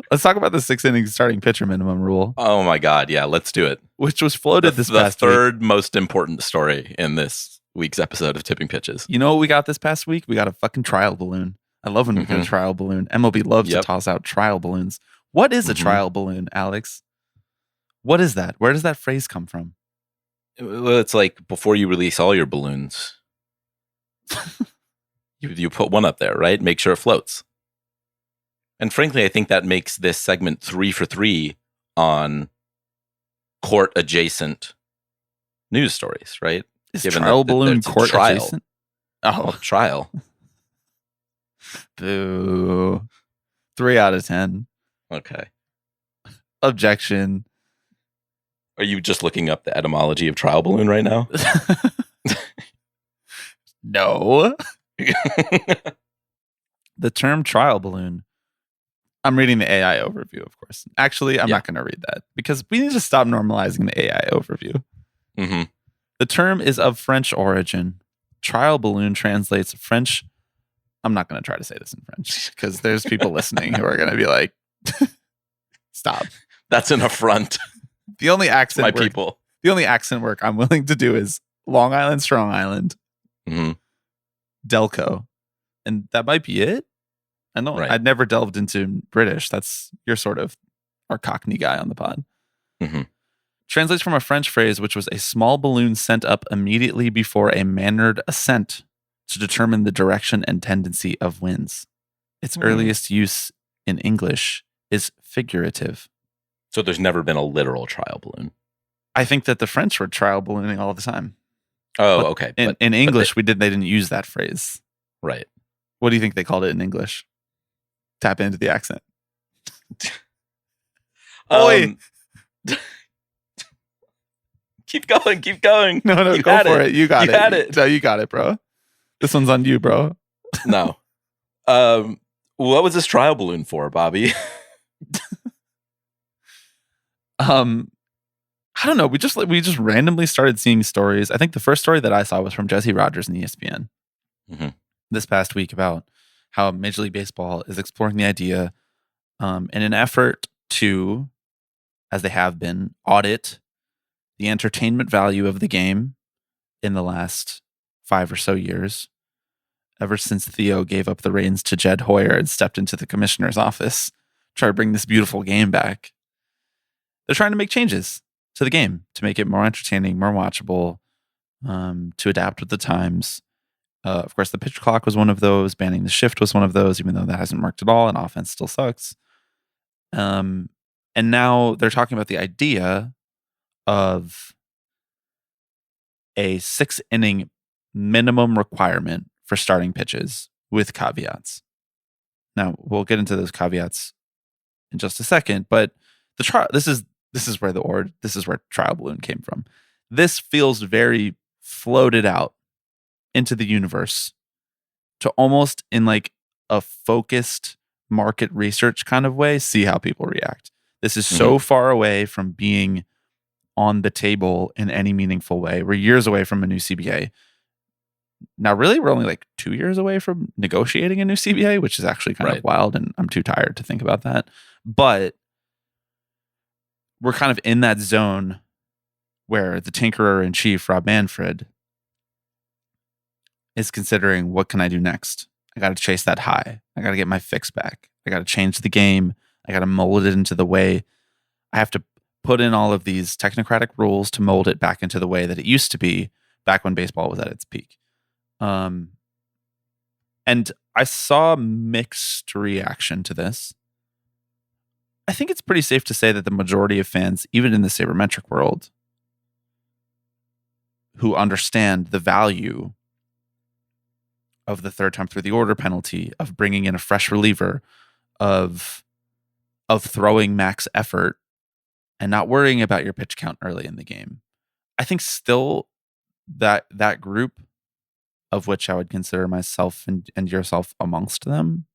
Let's talk about the 6-inning starting pitcher minimum rule. Oh my God. Yeah, let's do it. Which was floated this past week. The third most important story in this week's episode of Tipping Pitches. You know what we got this past week? We got a fucking trial balloon. I love when we get a trial balloon. MLB loves to toss out trial balloons. What is a trial balloon, Alex? What is that? Where does that phrase come from? Well, it's like before you release all your balloons, you put one up there, right? Make sure it floats. And frankly, I think that makes this segment 3 for 3 on court adjacent news stories, right? Is trial balloon court adjacent? Oh, trial. Boo. 3 out of 10. Okay. Objection. Are you just looking up the etymology of trial balloon right now? No. The term trial balloon. I'm reading the AI overview, of course. Actually, I'm not going to read that because we need to stop normalizing the AI overview. Mm-hmm. The term is of French origin. Trial balloon translates French I'm not going to try to say this in French because there's people listening who are going to be like, stop. That's an affront. The only accent My work, people. The only accent work I'm willing to do is Long Island, Strong Island, Mm-hmm. Delco, and that might be it. Right. I'd never delved into British. You're sort of our Cockney guy on the pod. Mm-hmm. Translates from a French phrase, which was a small balloon sent up immediately before a mannered ascent to determine the direction and tendency of winds. Its earliest use in English is figurative. So there's never been a literal trial balloon. I think that the French were trial ballooning all the time. Oh, But okay. In English, they didn't use that phrase. Right. What do you think they called it in English? Tap into the accent. Oi! Keep going. Keep going. No, You go had for it. You got You it. had it. No, you got it, bro. This one's on you, bro. No. What was this trial balloon for, Bobby? I don't know. We just randomly started seeing stories. I think the first story that I saw was from Jesse Rogers in ESPN this past week about how Major League Baseball is exploring the idea in an effort to, as they have been, audit the entertainment value of the game in the last 5 or so years, ever since Theo gave up the reins to Jed Hoyer and stepped into the commissioner's office, try to bring this beautiful game back. They're trying to make changes to the game to make it more entertaining, more watchable, to adapt with the times. Of course, the pitch clock was one of those. Banning the shift was one of those, even though that hasn't worked at all and offense still sucks. And now they're talking about the idea of a 6-inning minimum requirement for starting pitches with caveats. Now, we'll get into those caveats in just a second, but the trial, this is where trial balloon came from. This feels very floated out into the universe to almost in like a focused market research kind of way, see how people react. This is so far away from being on the table in any meaningful way. We're years away from a new CBA. Now, really, we're only like 2 years away from negotiating a new CBA, which is actually kind of wild, and I'm too tired to think about that. But we're kind of in that zone where the tinkerer in chief, Rob Manfred, is considering, what can I do next? I got to chase that high. I got to get my fix back. I got to change the game. I got to mold it into the way. I have to put in all of these technocratic rules to mold it back into the way that it used to be back when baseball was at its peak. And I saw mixed reaction to this. I think it's pretty safe to say that the majority of fans, even in the sabermetric world, who understand the value of the third time through the order penalty, of bringing in a fresh reliever, of throwing max effort and not worrying about your pitch count early in the game. I think still that group, of which I would consider myself and yourself amongst them,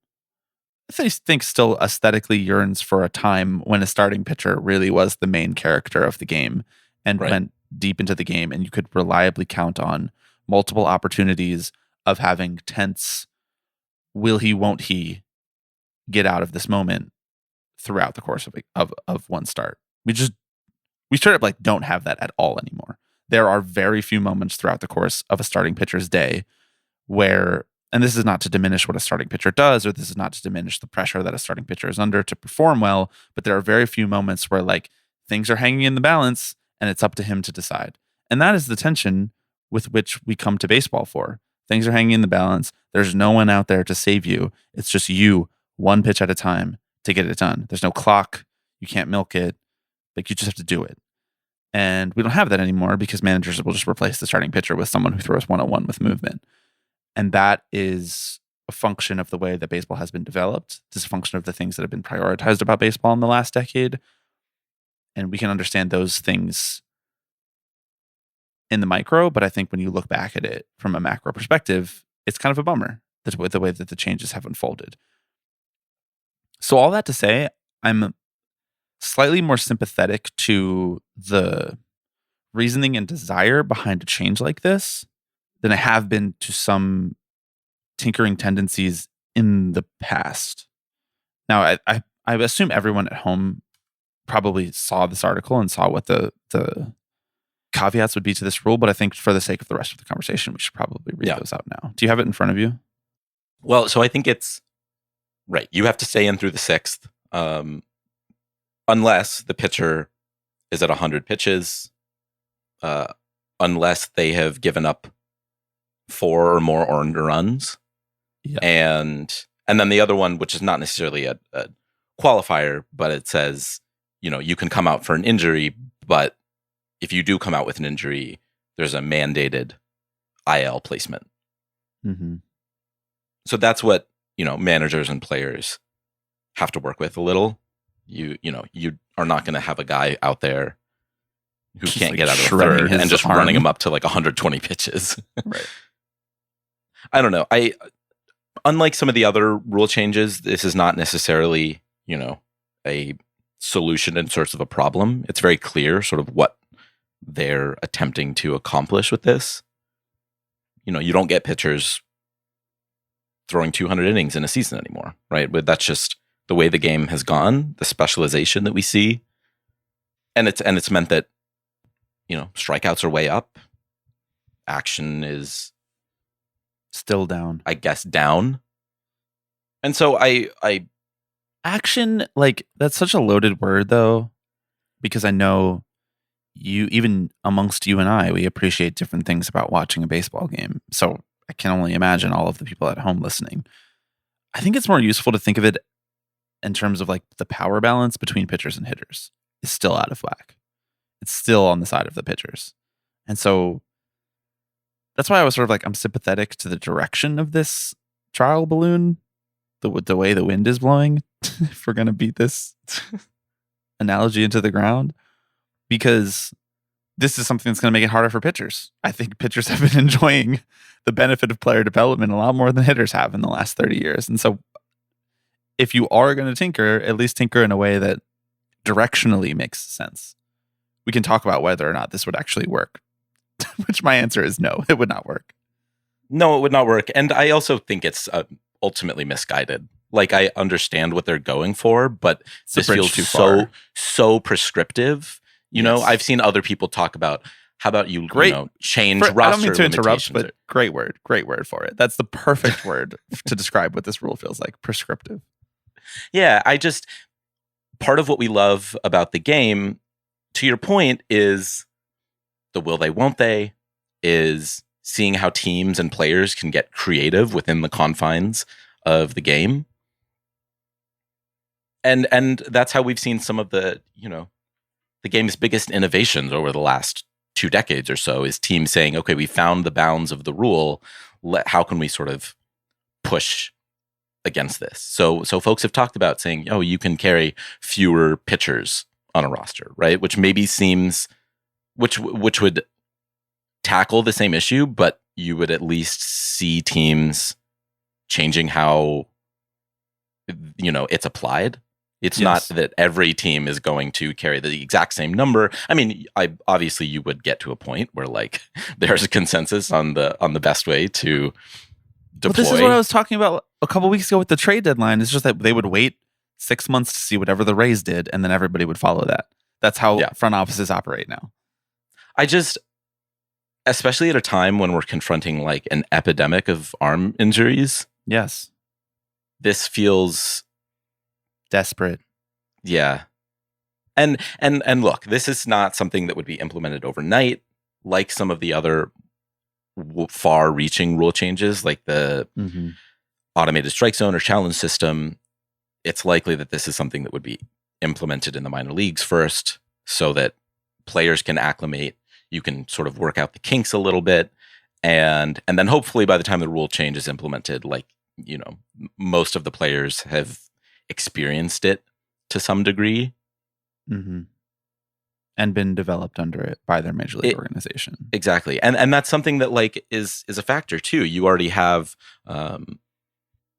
I think still aesthetically yearns for a time when a starting pitcher really was the main character of the game and went deep into the game, and you could reliably count on multiple opportunities of having tense will he, won't he get out of this moment throughout the course of one start. We straight up like don't have that at all anymore. There are very few moments throughout the course of a starting pitcher's day where, and this is not to diminish what a starting pitcher does, or this is not to diminish the pressure that a starting pitcher is under to perform well, but there are very few moments where like things are hanging in the balance and it's up to him to decide. And that is the tension with which we come to baseball for. Things are hanging in the balance. There's no one out there to save you. It's just you, one pitch at a time, to get it done. There's no clock. You can't milk it. Like, you just have to do it. And we don't have that anymore because managers will just replace the starting pitcher with someone who throws 101 with movement. And that is a function of the way that baseball has been developed. It's a function of the things that have been prioritized about baseball in the last decade. And we can understand those things in the micro, but I think when you look back at it from a macro perspective, it's kind of a bummer the way that the changes have unfolded. So all that to say, I'm slightly more sympathetic to the reasoning and desire behind a change like this than I have been to some tinkering tendencies in the past. Now, I assume everyone at home probably saw this article and saw what the caveats would be to this rule, but I think for the sake of the rest of the conversation, we should probably read those out now. Do you have it in front of you? Well, so I think it's right. You have to stay in through the 6th, unless the pitcher is at 100 pitches, unless they have given up 4 or more earned runs. Yeah. And then the other one, which is not necessarily a qualifier, but it says, you can come out for an injury, but if you do come out with an injury, there's a mandated IL placement. Mm-hmm. So that's what, managers and players have to work with a little. You are not going to have a guy out there who Just can't like get out of the shredding third and his just arm. running him up to like 120 pitches. Right. I don't know. Unlike some of the other rule changes, this is not necessarily, a solution in search of a problem. It's very clear sort of what they're attempting to accomplish with this. You don't get pitchers throwing 200 innings in a season anymore, right? But that's just the way the game has gone, the specialization that we see. And it's meant that, strikeouts are way up. Action is Still down. I guess down. And so I Action, like, that's such a loaded word, though, because I know even amongst you and I, we appreciate different things about watching a baseball game. So I can only imagine all of the people at home listening. I think it's more useful to think of it in terms of like the power balance between pitchers and hitters is still out of whack. It's still on the side of the pitchers. And so that's why I was sort of like, I'm sympathetic to the direction of this trial balloon, the way the wind is blowing, if we're going to beat this analogy into the ground, because this is something that's going to make it harder for pitchers. I think pitchers have been enjoying the benefit of player development a lot more than hitters have in the last 30 years. And so if you are going to tinker, at least tinker in a way that directionally makes sense. We can talk about whether or not this would actually work, which my answer is no, it would not work. No, it would not work. And I also think it's ultimately misguided. Like, I understand what they're going for, but this feels so prescriptive. I've seen other people talk about, how about you, change roster I don't mean to interrupt, limitations. but great word for it. That's the perfect word to describe what this rule feels like, prescriptive. Yeah, part of what we love about the game, to your point, is the will they, won't they, is seeing how teams and players can get creative within the confines of the game. And that's how we've seen some of the game's biggest innovations over the last 2 decades or so, is teams saying, okay, we found the bounds of the rule. How can we sort of push against this? So folks have talked about saying, you can carry fewer pitchers on a roster, right? Which maybe seems, which would tackle the same issue, but you would at least see teams changing how, it's applied. It's not that every team is going to carry the exact same number. I mean, obviously you would get to a point where like there's a consensus on the best way to deploy. But this is what I was talking about a couple weeks ago with the trade deadline. It's just that they would wait 6 months to see whatever the Rays did, and then everybody would follow that. That's how front offices operate now. Especially at a time when we're confronting like an epidemic of arm injuries. Yes. This feels desperate. Yeah. And look, this is not something that would be implemented overnight, like some of the other far-reaching rule changes, like the automated strike zone or challenge system. It's likely that this is something that would be implemented in the minor leagues first, so that players can acclimate. You can sort of work out the kinks a little bit, and then hopefully by the time the rule change is implemented, like most of the players have experienced it to some degree, and been developed under it by their major league organization. Exactly, and that's something that like is a factor too. You already have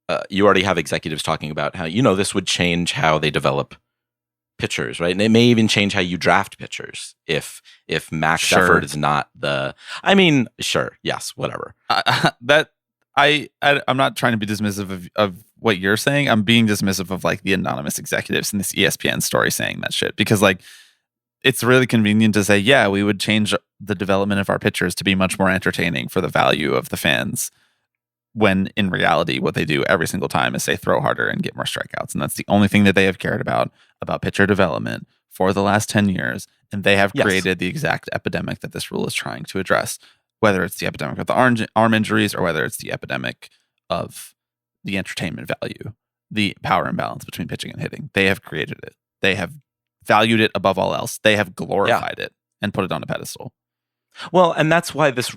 executives talking about how this would change how they develop pitchers, right? And it may even change how you draft pitchers if max effort is not the. I mean, sure, yes, whatever. I'm not trying to be dismissive of what you're saying. I'm being dismissive of like the anonymous executives in this ESPN story saying that shit, because like it's really convenient to say, yeah, we would change the development of our pitchers to be much more entertaining for the value of the fans, when in reality what they do every single time is say throw harder and get more strikeouts, and that's the only thing that they have cared about pitcher development for the last 10 years, and they have created the exact epidemic that this rule is trying to address, whether it's the epidemic of the arm injuries or whether it's the epidemic of the entertainment value, the power imbalance between pitching and hitting. They have created it. They have valued it above all else. They have glorified it and put it on a pedestal. Well, and that's why this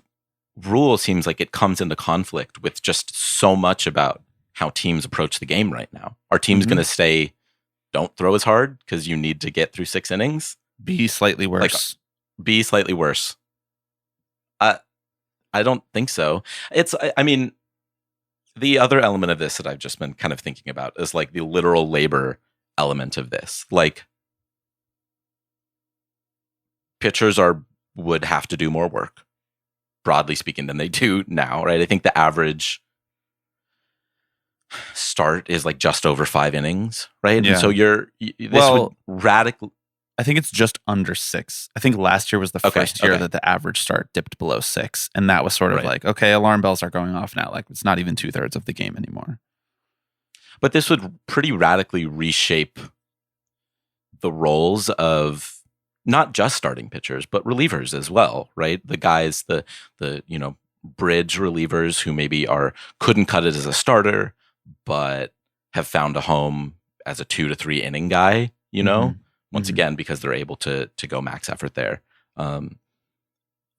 rule seems like it comes into conflict with just so much about how teams approach the game right now. Are teams going to say, don't throw as hard because you need to get through 6 innings? Be slightly worse. Like, be slightly worse. I don't think so. I mean, the other element of this that I've just been kind of thinking about is like the literal labor element of this. Like, pitchers would have to do more work, broadly speaking, than they do now, right? I think the average start is like just over 5 innings, right? Yeah. And so would radically. I think it's just under 6. I think last year was the first year that the average start dipped below 6. And that was sort of like, okay, alarm bells are going off now. Like, it's not even 2/3 of the game anymore. But this would pretty radically reshape the roles of not just starting pitchers, but relievers as well, right? The guys, the bridge relievers who maybe couldn't cut it as a starter, but have found a home as a 2 to 3 inning guy, once again, because they're able to go max effort there.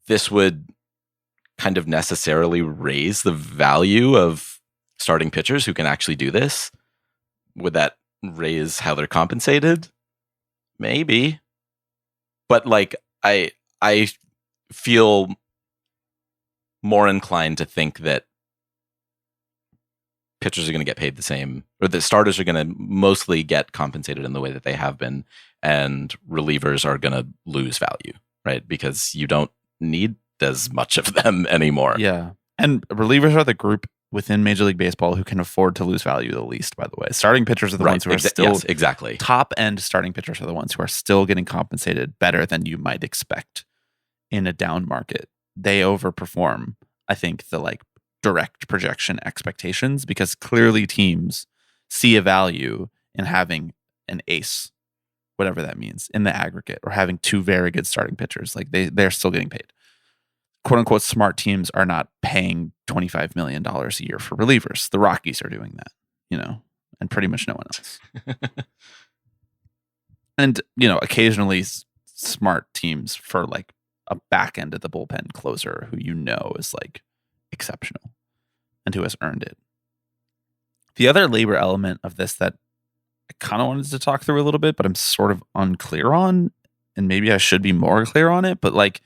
This would kind of necessarily raise the value of starting pitchers who can actually do this. Would that raise how they're compensated? Maybe. But like, I feel more inclined to think that pitchers are going to get paid the same, or the starters are going to mostly get compensated in the way that they have been, and relievers are going to lose value, right? Because you don't need as much of them anymore. Yeah. And relievers are the group within Major League Baseball who can afford to lose value the least, by the way. Starting pitchers are the ones who are still... Yes, exactly. Top-end starting pitchers are the ones who are still getting compensated better than you might expect in a down market. They overperform, I think, the like direct projection expectations, because clearly teams see a value in having an ace, whatever that means, in the aggregate, or having 2 very good starting pitchers. Like they're still getting paid. Quote unquote smart teams are not paying $25 million a year for relievers. The Rockies are doing that, and pretty much no one else. And, occasionally smart teams for like a back end of the bullpen closer who is like exceptional and who has earned it. The other labor element of this that I kind of wanted to talk through a little bit, but I'm sort of unclear on, and maybe I should be more clear on it, but like,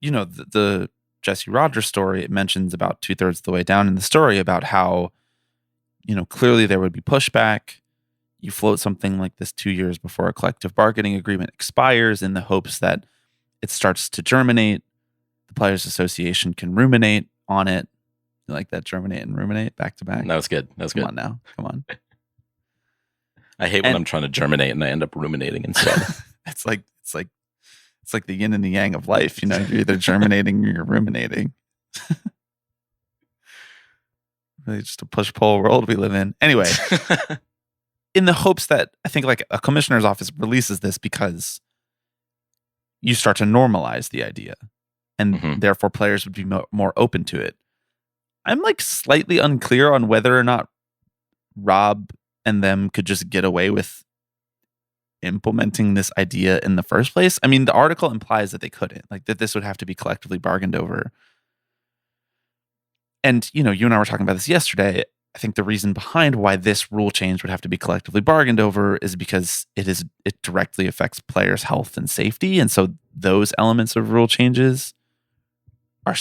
the Jesse Rogers story, it mentions about 2/3 of the way down in the story about how, clearly there would be pushback. You float something like this 2 years before a collective bargaining agreement expires in the hopes that it starts to germinate. The Players Association can ruminate on it. You like that, germinate and ruminate back to back? That was good. Come on now. Come on. I hate when I'm trying to germinate and I end up ruminating instead. It's like the yin and the yang of life. You're either germinating or you're ruminating. Really just a push-pull world we live in. Anyway, in the hopes that I think like a commissioner's office releases this because you start to normalize the idea, and therefore players would be more open to it. I'm like slightly unclear on whether or not Rob and them could just get away with implementing this idea in the first place. I mean, the article implies that they couldn't, like that this would have to be collectively bargained over. And, you and I were talking about this yesterday. I think the reason behind why this rule change would have to be collectively bargained over is because it directly affects players' health and safety. And so those elements of rule changes are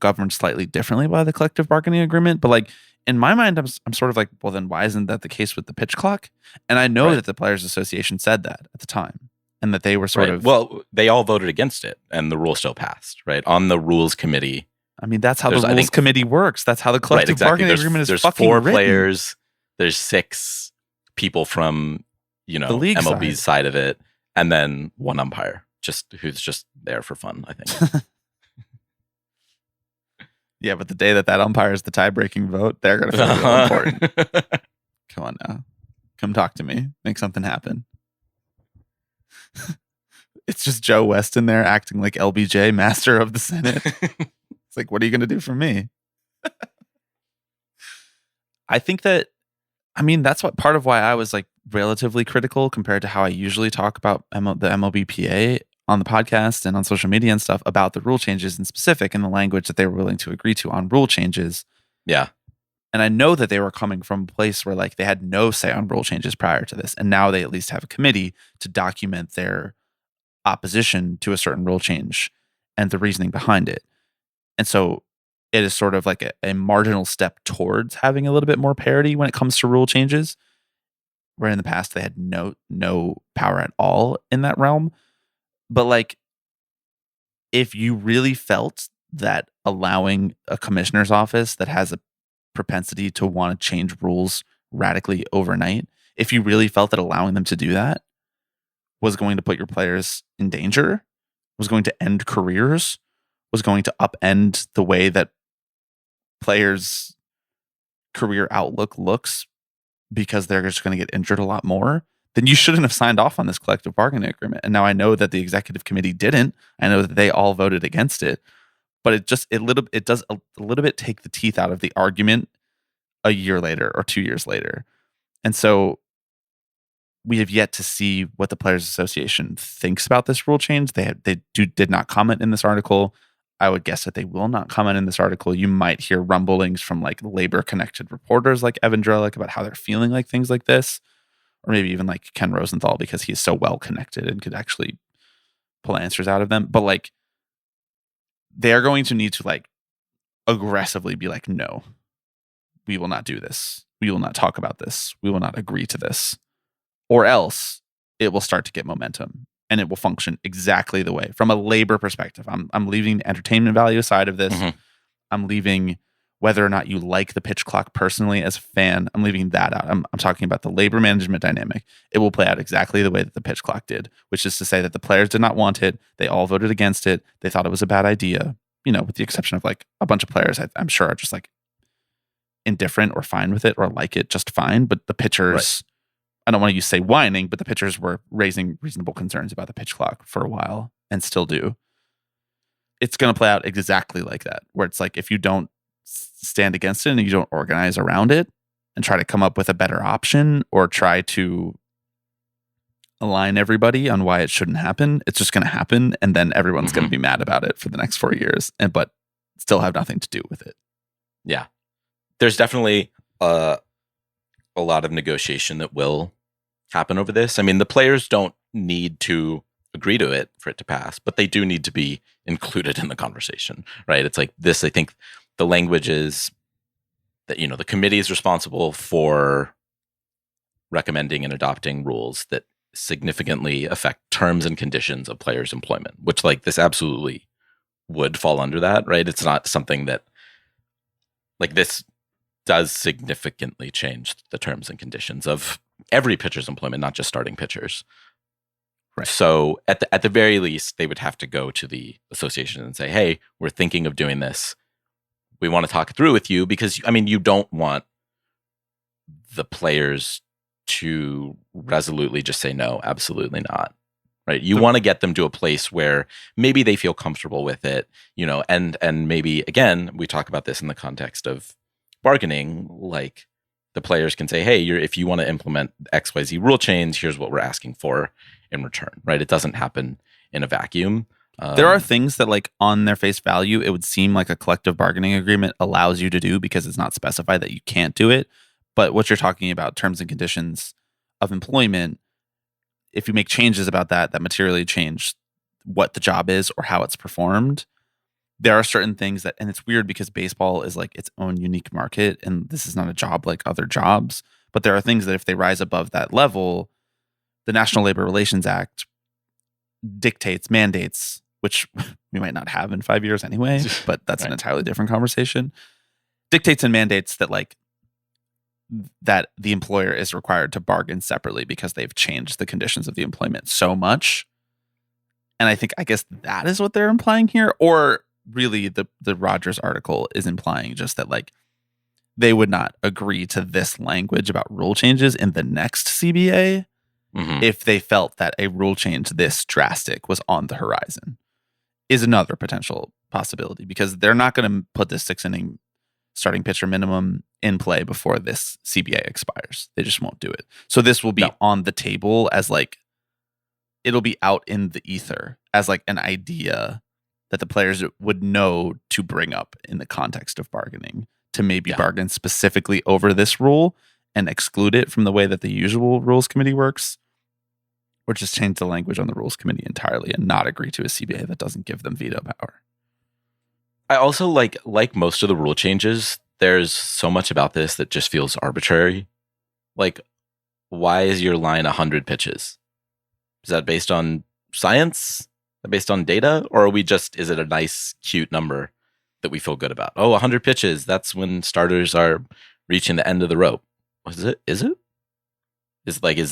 governed slightly differently by the collective bargaining agreement. But like, in my mind, I'm sort of like, well, then why isn't that the case with the pitch clock? And I know that the Players Association said that at the time, and that they were sort of... Well, they all voted against it, and the rule still passed, right? On the rules committee I mean, that's how the I rules think- committee works. That's how the collective exactly. bargaining agreement is There's fucking 4 written. players. There's 6 people from The league MLB's side of it, and then 1 umpire, who's just there for fun. I think. Yeah, but the day that umpire is the tie-breaking vote, they're going to feel real important. Come on now. Come talk to me. Make something happen. It's just Joe West in there acting like LBJ, master of the Senate. It's like, what are you going to do for me? I think that, I mean, that's what part of why I was like relatively critical compared to how I usually talk about the MLBPA on the podcast and on social media and stuff about the rule changes in specific and the language that they were willing to agree to on rule changes. Yeah. And I know that they were coming from a place where like they had no say on rule changes prior to this. And now they at least have a committee to document their opposition to a certain rule change and the reasoning behind it. And so it is sort of like a marginal step towards having a little bit more parity when it comes to rule changes, where in the past they had no power at all in that realm. But like, if you really felt that allowing a commissioner's office that has a propensity to want to change rules radically overnight, if you really felt that allowing them to do that was going to put your players in danger, was going to end careers, was going to upend the way that players' career outlook looks because they're just going to get injured a lot more, then you shouldn't have signed off on this collective bargaining agreement. And now I know that the executive committee didn't. I know that they all voted against it. But it does a little bit take the teeth out of the argument a year later or 2 years later. And so we have yet to see what the Players Association thinks about this rule change. They did not comment in this article. I would guess that they will not comment in this article. You might hear rumblings from like labor connected reporters like Evan Drellick about how they're feeling like things like this, or maybe even like Ken Rosenthal because he's so well connected and could actually pull answers out of them. But like, they're going to need to like aggressively be like, no, we will not do this. We will not talk about this. We will not agree to this, or else it will start to get momentum and it will function exactly the way from a labor perspective. I'm leaving the entertainment value side of this. Mm-hmm. I'm leaving whether or not you like the pitch clock personally as a fan. I'm leaving that out. I'm talking about the labor management dynamic. It will play out exactly the way that the pitch clock did, which is to say that the players did not want it. They all voted against it. They thought it was a bad idea, you know, with the exception of like a bunch of players I'm sure are just like indifferent or fine with it or like it just fine. But the pitchers, right. I don't want to use say whining, but the pitchers were raising reasonable concerns about the pitch clock for a while and still do. It's going to play out exactly like that, where it's like if you don't stand against it and you don't organize around it and try to come up with a better option or try to align everybody on why it shouldn't happen, it's just going to happen. And then everyone's going to be mad about it for the next 4 years but still have nothing to do with it. Yeah. There's definitely a lot of negotiation that will happen over this. I mean, the players don't need to agree to it for it to pass, but they do need to be included in the conversation, right? It's like this, I think the language is that, you know, the committee is responsible for recommending and adopting rules that significantly affect terms and conditions of players' employment, which like this absolutely would fall under that, right? It's not something that like this does significantly change the terms and conditions of every pitcher's employment, not just starting pitchers. Right. So at the very least, they would have to go to the association and say, hey, we're thinking of doing this. We want to talk it through with you because, I mean, you don't want the players to resolutely just say, no, absolutely not. Right. You want to get them to a place where maybe they feel comfortable with it, you know, and maybe, again, we talk about this in the context of bargaining, like the players can say, hey, if you want to implement XYZ rule change, here's what we're asking for in return. Right. It doesn't happen in a vacuum. There are things that like on their face value, it would seem like a collective bargaining agreement allows you to do because it's not specified that you can't do it. But what you're talking about, terms and conditions of employment, if you make changes about that materially change what the job is or how it's performed, there are certain things that, and it's weird because baseball is like its own unique market and this is not a job like other jobs, but there are things that if they rise above that level, the National Labor Relations Act mandates which we might not have in 5 years anyway, but that's an Right. entirely different conversation, dictates and mandates that like that the employer is required to bargain separately because they've changed the conditions of the employment so much. And I guess that is what they're implying here. Or really the Rogers article is implying just that like they would not agree to this language about rule changes in the next CBA if they felt that a rule change this drastic was on the horizon, is another potential possibility, because they're not going to put this 6-inning starting pitcher minimum in play before this CBA expires. They just won't do it. So this will be on the table as like, it'll be out in the ether as like an idea that the players would know to bring up in the context of bargaining, to maybe bargain specifically over this rule and exclude it from the way that the usual rules committee works, or just change the language on the rules committee entirely and not agree to a CBA that doesn't give them veto power. I also like most of the rule changes, there's so much about this that just feels arbitrary. Like, why is your line 100 pitches? Is that based on science? Based on data? Or is it a nice, cute number that we feel good about? Oh, 100 pitches. That's when starters are reaching the end of the rope. Is it? Is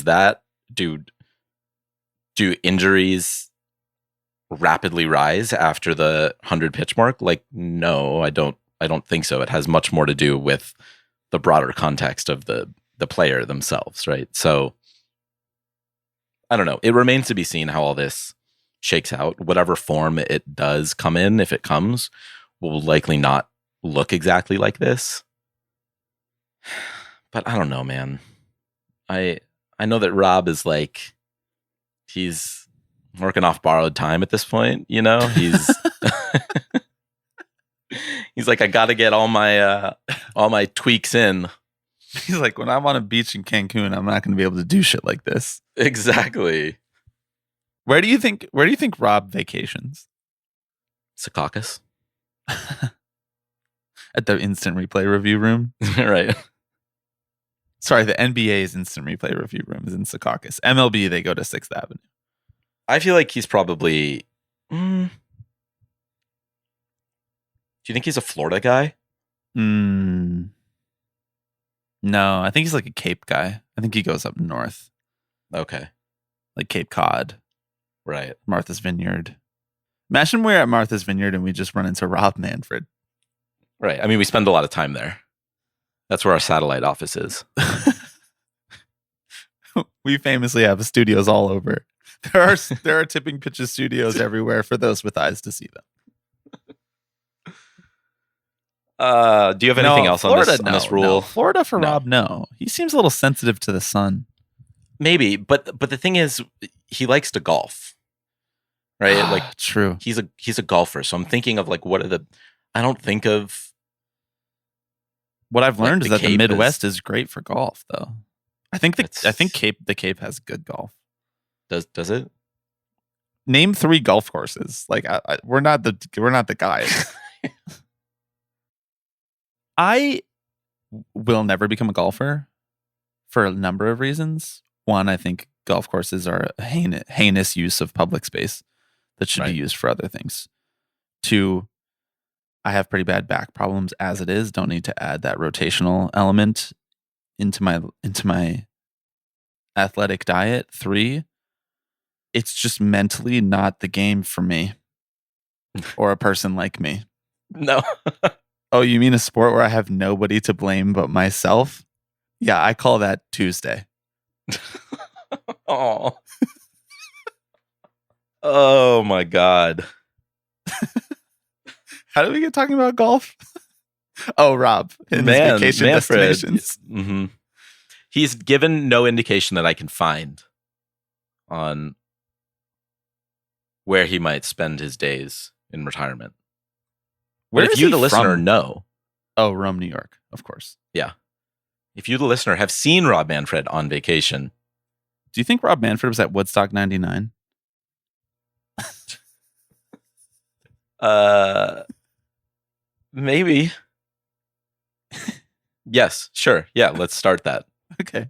that, do injuries rapidly rise after the 100 pitch mark? Like, no, I don't think so. It has much more to do with the broader context of the player themselves, right? So I don't know. It remains to be seen how all this shakes out. Whatever form it does come in, if it comes, will likely not look exactly like this. But I don't know, man. I know that Rob is like, he's working off borrowed time at this point, you know? He's he's like, I got to get all my tweaks in. He's like, when I'm on a beach in Cancun, I'm not going to be able to do shit like this. Exactly. Where do you think Rob vacations? Secaucus. At the instant replay review room? Right. Sorry, the NBA's instant replay review room is in Secaucus. MLB, they go to 6th Avenue. I feel like he's probably... do you think he's a Florida guy? No, I think he's like a Cape guy. I think he goes up north. Okay. Like Cape Cod. Right. Martha's Vineyard. Imagine we're at Martha's Vineyard and we just run into Rob Manfred. Right. I mean, we spend a lot of time there. That's where our satellite office is. We famously have studios all over. There are Tipping Pitches studios everywhere for those with eyes to see them. Do you have anything else on this rule? No. Florida for Rob, no. He seems a little sensitive to the sun. Maybe, but the thing is, he likes to golf, right? Like, true. He's a golfer, so I'm thinking of like, I don't think of. What I've learned is that the Cape Midwest is great for golf, though. I think the Cape has good golf. Does it? Name 3 golf courses. Like we're not the guys. I will never become a golfer for a number of reasons. One, I think golf courses are a heinous use of public space that should be used for other things. 2, I have pretty bad back problems as it is. Don't need to add that rotational element into my athletic diet. 3, it's just mentally not the game for me or a person like me. No. Oh, you mean a sport where I have nobody to blame but myself? Yeah, I call that Tuesday. Oh. Oh my God. How did we get talking about golf? Oh, Rob. His vacation destinations. Mm-hmm. He's given no indication that I can find on where he might spend his days in retirement. Where but if you, the listener, know. Oh, Rome, New York, of course. Yeah. If you, the listener, have seen Rob Manfred on vacation. Do you think Rob Manfred was at Woodstock 99? Maybe. Yes, sure. Yeah, let's start that. Okay.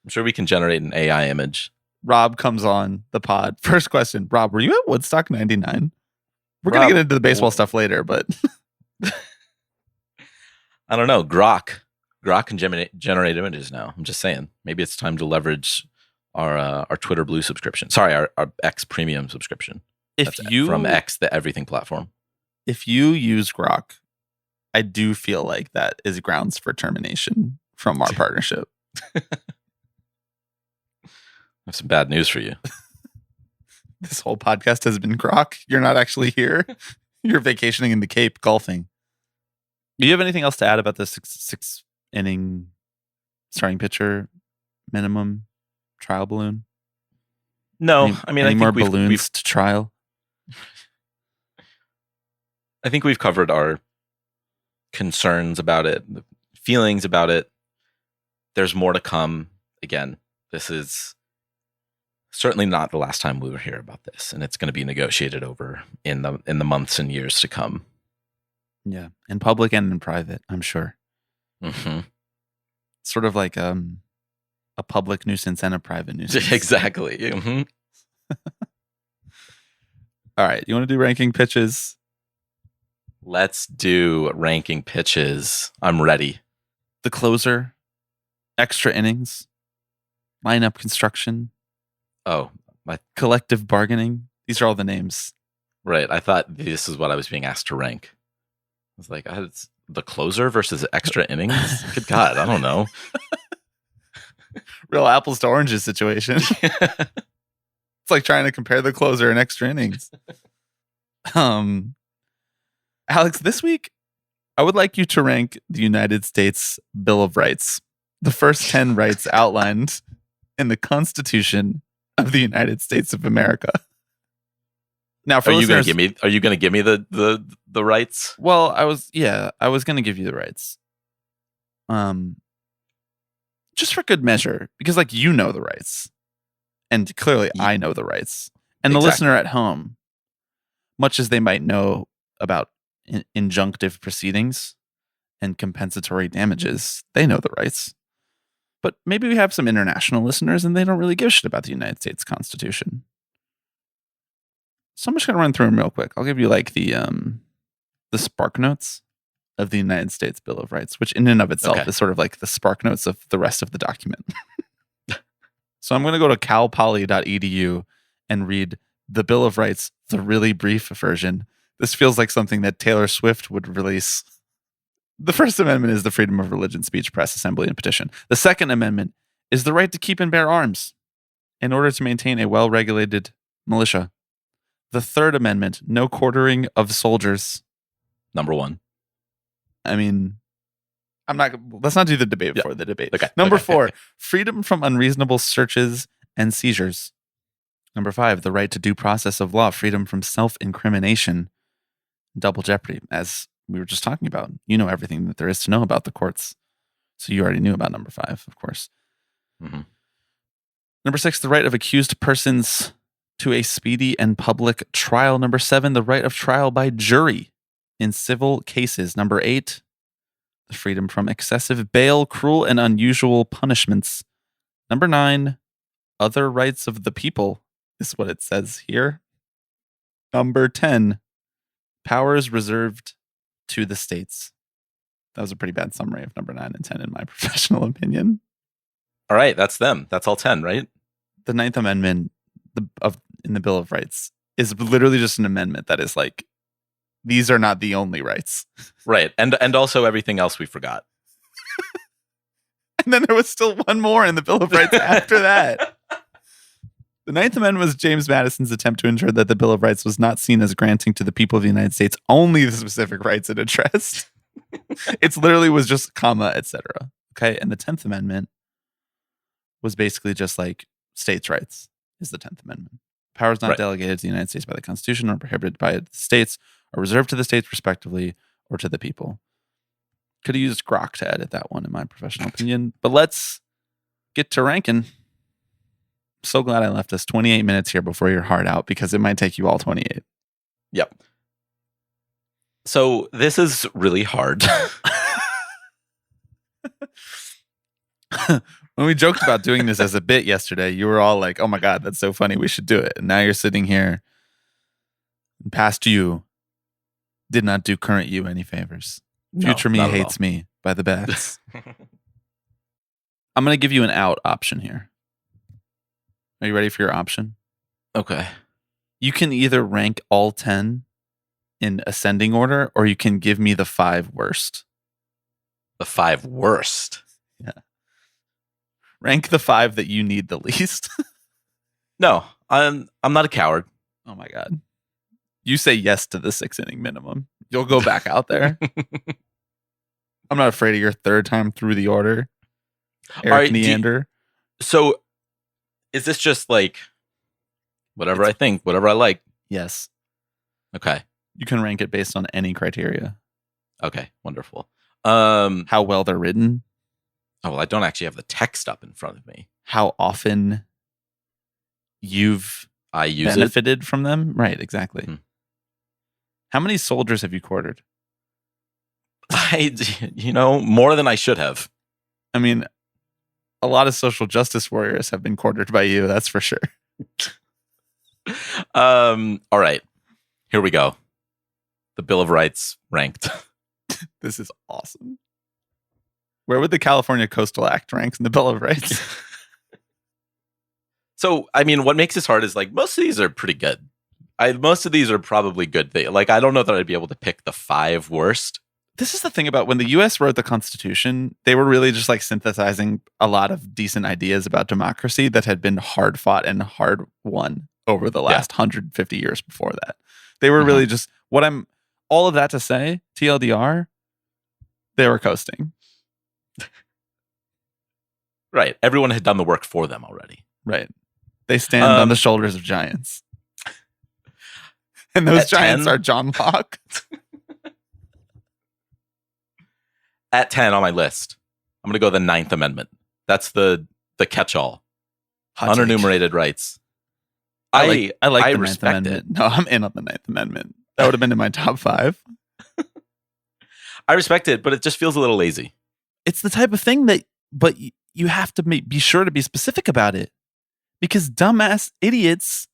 I'm sure we can generate an AI image. Rob comes on the pod. First question, Rob, were you at Woodstock 99? We're going to Rob, get into the baseball stuff later, but I don't know. Grok can generate images now. I'm just saying. Maybe it's time to leverage our Twitter Blue subscription. Sorry, our X Premium subscription. From X, the everything platform. If you use Grok, I do feel like that is grounds for termination from our partnership. I have some bad news for you. This whole podcast has been Grok. You're not actually here. You're vacationing in the Cape golfing. Do you have anything else to add about the six inning starting pitcher minimum trial balloon? No, I think more balloons to trial. I think we've covered our concerns about it, the feelings about it. There's more to come. Again, this is certainly not the last time we will hear about this, and it's going to be negotiated over in the months and years to come. Yeah, in public and in private, I'm sure. Mm-hmm. Sort of like a public nuisance and a private nuisance. Exactly. Mm-hmm. All right, you want to do ranking pitches? Let's do ranking pitches. I'm ready. The closer, extra innings, lineup construction. Oh, collective bargaining. These are all the names. Right. I thought this is what I was being asked to rank. I was like, it's the closer versus extra innings. Good God, I don't know. Real apples to oranges situation. It's like trying to compare the closer and extra innings. Alex, this week, I would like you to rank the United States Bill of Rights, the first 10 rights outlined in the Constitution of the United States of America. Now, for are you going listeners, to give me the rights? well, I was going to give you the rights. Just for good measure, because like you know the rights, and clearly I know the rights, and the listener at home, much as they might know about injunctive proceedings and compensatory damages, they know the rights. But maybe we have some international listeners and they don't really give a shit about the United States Constitution. So I'm just going to run through them real quick. I'll give you like the spark notes of the United States Bill of Rights, which in and of itself is sort of like the spark notes of the rest of the document. So I'm going to go to calpoly.edu and read the Bill of Rights, the really brief version. This feels like something that Taylor Swift would release. The First Amendment is the freedom of religion, speech, press, assembly, and petition. The Second Amendment is the right to keep and bear arms in order to maintain a well-regulated militia. The Third Amendment, no quartering of soldiers. Number one. I mean, let's not do the debate before the debate. Okay. Number 4, freedom from unreasonable searches and seizures. Number 5, the right to due process of law, freedom from self-incrimination, double jeopardy. As we were just talking about, you know everything that there is to know about the courts. So you already knew about number 5, of course. Mm-hmm. Number 6, the right of accused persons to a speedy and public trial. Number 7, the right of trial by jury in civil cases. Number 8, the freedom from excessive bail, cruel and unusual punishments. Number 9, other rights of the people is what it says here. Number 10, powers reserved to the states. That was a pretty bad summary of number 9 and 10 in my professional opinion. All right, that's them. That's all 10, right? The 9th Amendment in the Bill of Rights is literally just an amendment that is like, these are not the only rights. Right. And also everything else we forgot. And then there was still one more in the Bill of Rights after that. The 9th Amendment was James Madison's attempt to ensure that the Bill of Rights was not seen as granting to the people of the United States only the specific rights it addressed. It's literally was just comma, etc. Okay. And the 10th Amendment was basically just like states' rights is the 10th Amendment. Powers not delegated to the United States by the Constitution or prohibited by the states are reserved to the states respectively or to the people. Could have used Grok to edit that one in my professional opinion. But let's get to ranking. So glad I left us 28 minutes here before you're hard out because it might take you all 28. Yep. So this is really hard. When we joked about doing this as a bit yesterday, you were all like, oh my God, that's so funny. We should do it. And now you're sitting here. And past you, did not do current you any favors. No, Future me not at hates all. me by the bats. I'm going to give you an out option here. Are you ready for your option? Okay. You can either rank all 10 in ascending order, or you can give me the 5 worst. The 5 worst. Rank the 5 that you need the least. No, I'm not a coward. Oh my God. You say yes to the 6 inning minimum. You'll go back out there. I'm not afraid of your third time through the order. Eric right, Neander. So is this just like whatever I think, whatever I like? Yes. Okay. You can rank it based on any criteria. Okay. Wonderful. How well they're written. Oh, well, I don't actually have the text up in front of me. How often you've I use benefited from them. Right, exactly. Hmm. How many soldiers have you quartered? More than I should have. I mean, a lot of social justice warriors have been quartered by you, that's for sure. All right. Here we go. The Bill of Rights ranked. This is awesome. Where would the California Coastal Act rank in the Bill of Rights? So, I mean, what makes this hard is like most of these are pretty good. Most of these are probably good. I don't know that I'd be able to pick the 5 worst. This is the thing about when the US wrote the Constitution, they were really just like synthesizing a lot of decent ideas about democracy that had been hard fought and hard won over the last 150 years before that. They were really just all of that to say, TLDR, they were coasting. Right. Everyone had done the work for them already. Right. They stand on the shoulders of giants. And those giants 10? are John Locke. At 10 on my list, I'm going to go the 9th Amendment. That's the catch-all. Hot take. Unenumerated rights. I like the 9th respect Amendment. No, I'm in on the 9th Amendment. That would have been in my top 5. I respect it, but it just feels a little lazy. It's the type of thing but you have to be sure to be specific about it. Because dumbass idiots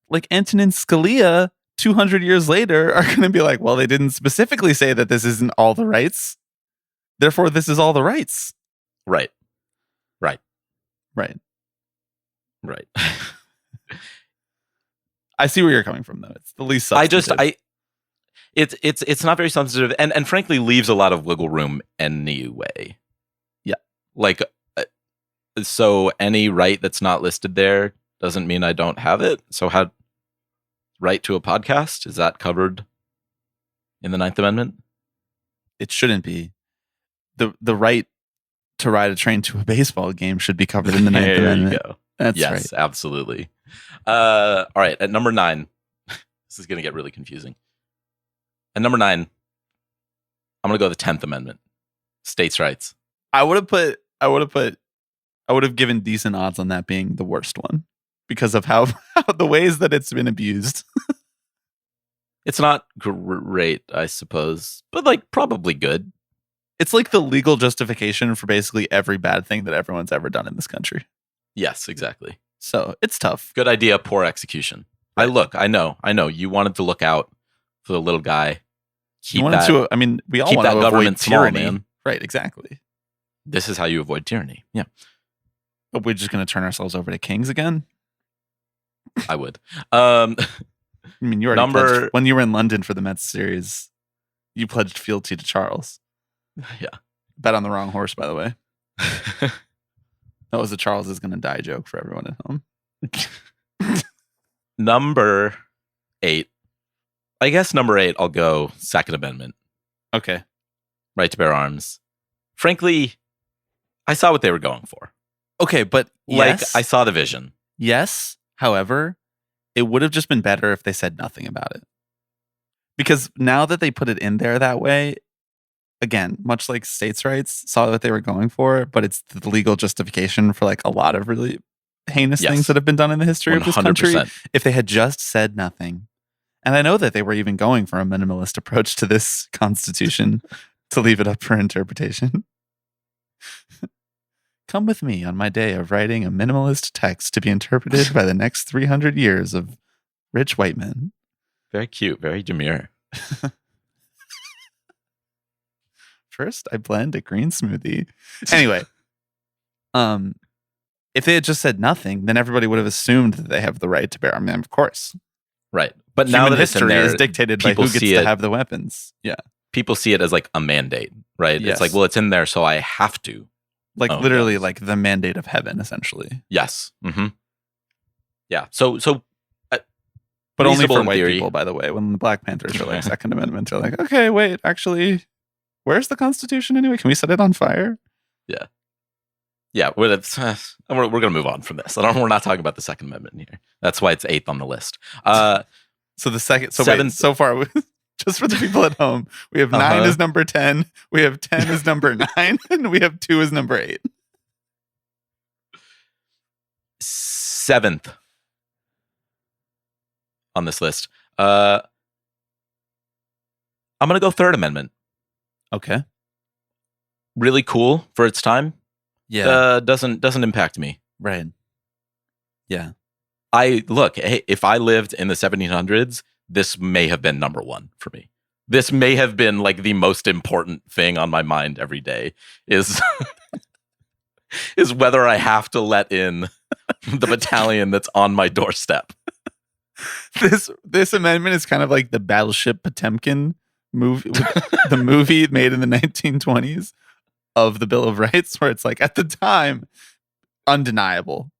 like Antonin Scalia 200 years later are going to be like, well, they didn't specifically say that this isn't all the rights. Therefore, this is all the rights. Right. I see where you're coming from, though. It's the least substantive. It's not very substantive, and frankly leaves a lot of wiggle room anyway. Yeah. Like, so any right that's not listed there doesn't mean I don't have it. So how right to a podcast, is that covered in the 9th Amendment? It shouldn't be. The right to ride a train to a baseball game should be covered in the 9th Amendment. You go. That's yes, right. Absolutely. All right, at number 9, this is going to get really confusing. At number 9, I'm going to go the 10th Amendment, states' rights. I would have given decent odds on that being the worst one because of how the ways that it's been abused. It's not great, I suppose, but like probably good. It's like the legal justification for basically every bad thing that everyone's ever done in this country. Yes, exactly. So it's tough. Good idea, poor execution. Right. I know. You wanted to look out for the little guy. We all want to avoid government tyranny. Small, man. Right, exactly. This is how you avoid tyranny. Yeah. But we're just going to turn ourselves over to kings again? I would. I mean, you already pledged, when you were in London for the Mets series, you pledged fealty to Charles. Yeah. Bet on the wrong horse, by the way. That was a Charles is going to die joke for everyone at home. Number 8. I guess number 8, I'll go Second Amendment. Okay. Right to bear arms. Frankly, I saw what they were going for. Okay, but yes, I saw the vision. Yes. However, it would have just been better if they said nothing about it. Because now that they put it in there that way, again, much like states' rights, saw what they were going for, but it's the legal justification for like a lot of really heinous things that have been done in the history 100%. Of this country. If they had just said nothing, and I know that they were even going for a minimalist approach to this constitution to leave it up for interpretation. Come with me on my day of writing a minimalist text to be interpreted by the next 300 years of rich white men. Very cute, very demure. First, I blend a green smoothie. Anyway, if they had just said nothing, then everybody would have assumed that they have the right to bear arms. Of course, right. But human now that it's in history there, is dictated by people who gets see to it- have the weapons. Yeah, people see it as like a mandate, right? Yes. It's like, well, it's in there, so I have to. like Oh, literally, yes. like the mandate of heaven, essentially. Yes. Mm-hmm. Yeah. So But only reasonable for in white theory. people, by the way. When the Black Panthers are like Second Amendment, they're like, okay, wait, actually, where's the Constitution anyway? Can we set it on fire? Yeah, we're going to move on from this. We're not talking about the Second Amendment here. That's why it's 8th on the list. So the second, so Seventh- wait, so far, just for the people at home, we have 9 as number 10, we have 10 as number 9, and we have 2 as number 8. 7th on this list. I'm going to go Third Amendment. Okay. Really cool for its time. Yeah. Doesn't impact me. Right. Yeah. Hey, if I lived in the 1700s, this may have been number 1 for me. This may have been like the most important thing on my mind every day is is whether I have to let in the battalion that's on my doorstep. This amendment is kind of like the Battleship Potemkin movie, the movie made in the 1920s of the Bill of Rights, where it's like at the time, undeniable,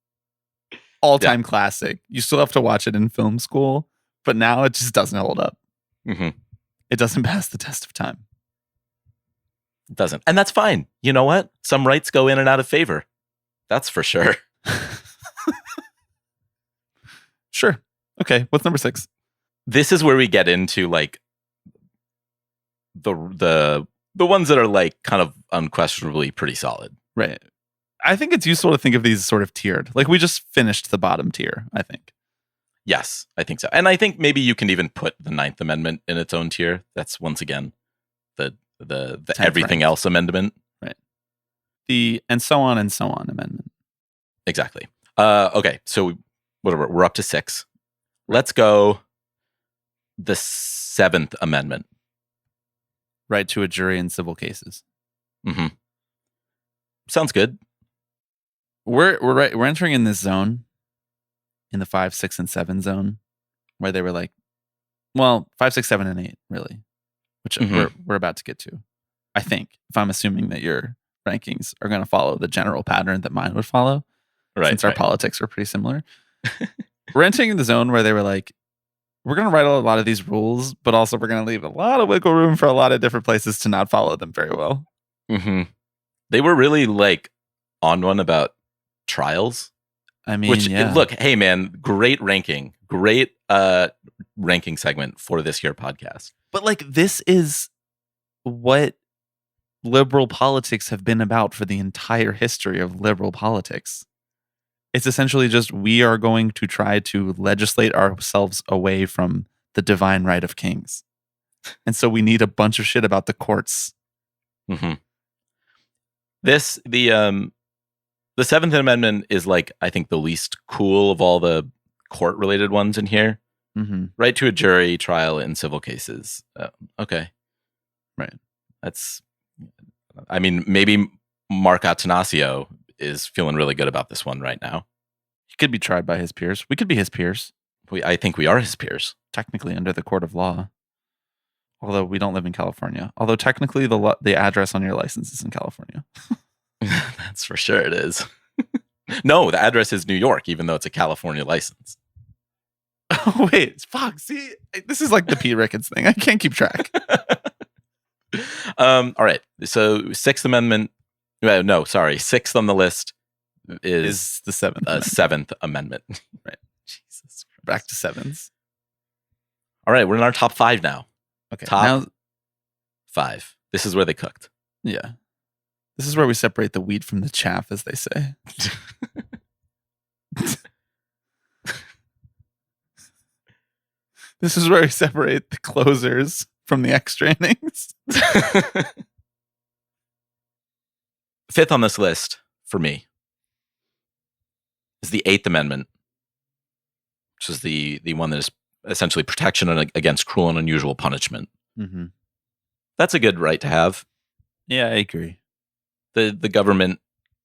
all-time classic. You still have to watch it in film school, but now it just doesn't hold up. Mm-hmm. It doesn't pass the test of time. It doesn't. And that's fine. You know what? Some rights go in and out of favor. That's for sure. Sure. Okay. What's number 6? This is where we get into like the ones that are like kind of unquestionably pretty solid. Right. I think it's useful to think of these sort of tiered. Like we just finished the bottom tier, I think. Yes, I think so. And I think maybe you can even put the 9th Amendment in its own tier. That's once again the everything ranked. else amendment. Right. The and so on amendment. Exactly. Okay, so whatever, we're up to 6. Let's go the 7th Amendment. Right to a jury in civil cases. Mm-hmm. Sounds good. We're entering in this zone, in the 5, 6, and 7 zone, where they were like, well, 5, 6, 7, and 8, really, which we're about to get to. I think, if I'm assuming that your rankings are going to follow the general pattern that mine would follow, Right. since our politics are pretty similar. We're entering the zone where they were like, we're going to write a lot of these rules, but also we're going to leave a lot of wiggle room for a lot of different places to not follow them very well. Mm-hmm. They were really like on one about trials. I mean, Which yeah. look, hey man, great ranking segment for this here podcast. But like this is what liberal politics have been about for the entire history of liberal politics. It's essentially just we are going to try to legislate ourselves away from the divine right of kings. And so we need a bunch of shit about the courts. Mm-hmm. The 7th Amendment is like, I think, the least cool of all the court related ones in here. Mm-hmm. Right to a jury trial in civil cases. Okay. Right. That's, I mean, maybe Mark Attanasio is feeling really good about this one right now. He could be tried by his peers. We could be his peers, I think we are his peers. technically under the court of law. Although we don't live in California. Although technically the address on your license is in California. That's for sure it is. No, the address is New York, even though it's a California license. Oh, wait. Fuck. See, this is like the Pete Ricketts thing. I can't keep track. All right. So 6th Amendment. No, sorry. 6th on the list is the 7th. 7th Amendment. Right. Jesus Christ. Back to 7s. All right. We're in our top 5 now. Okay. Top Now, 5. This is where they cooked. yeah. This is where we separate the wheat from the chaff, as they say. This is where we separate the closers from the extra innings. 5th on this list for me is the 8th Amendment, which is the one that is essentially protection against cruel and unusual punishment. Mm-hmm. That's a good right to have. Yeah, I agree. The government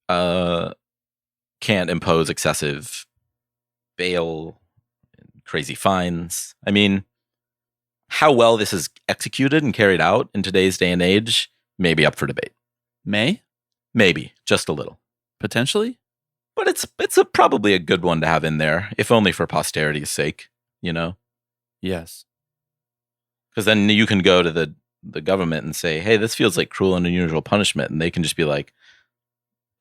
can't impose excessive bail, crazy fines. I mean, how well this is executed and carried out in today's day and age may be up for debate. Maybe Just a little. potentially. But it's probably a good one to have in there, if only for posterity's sake, you know? Yes. Because then you can go to the government and say, hey, this feels like cruel and unusual punishment. And they can just be like,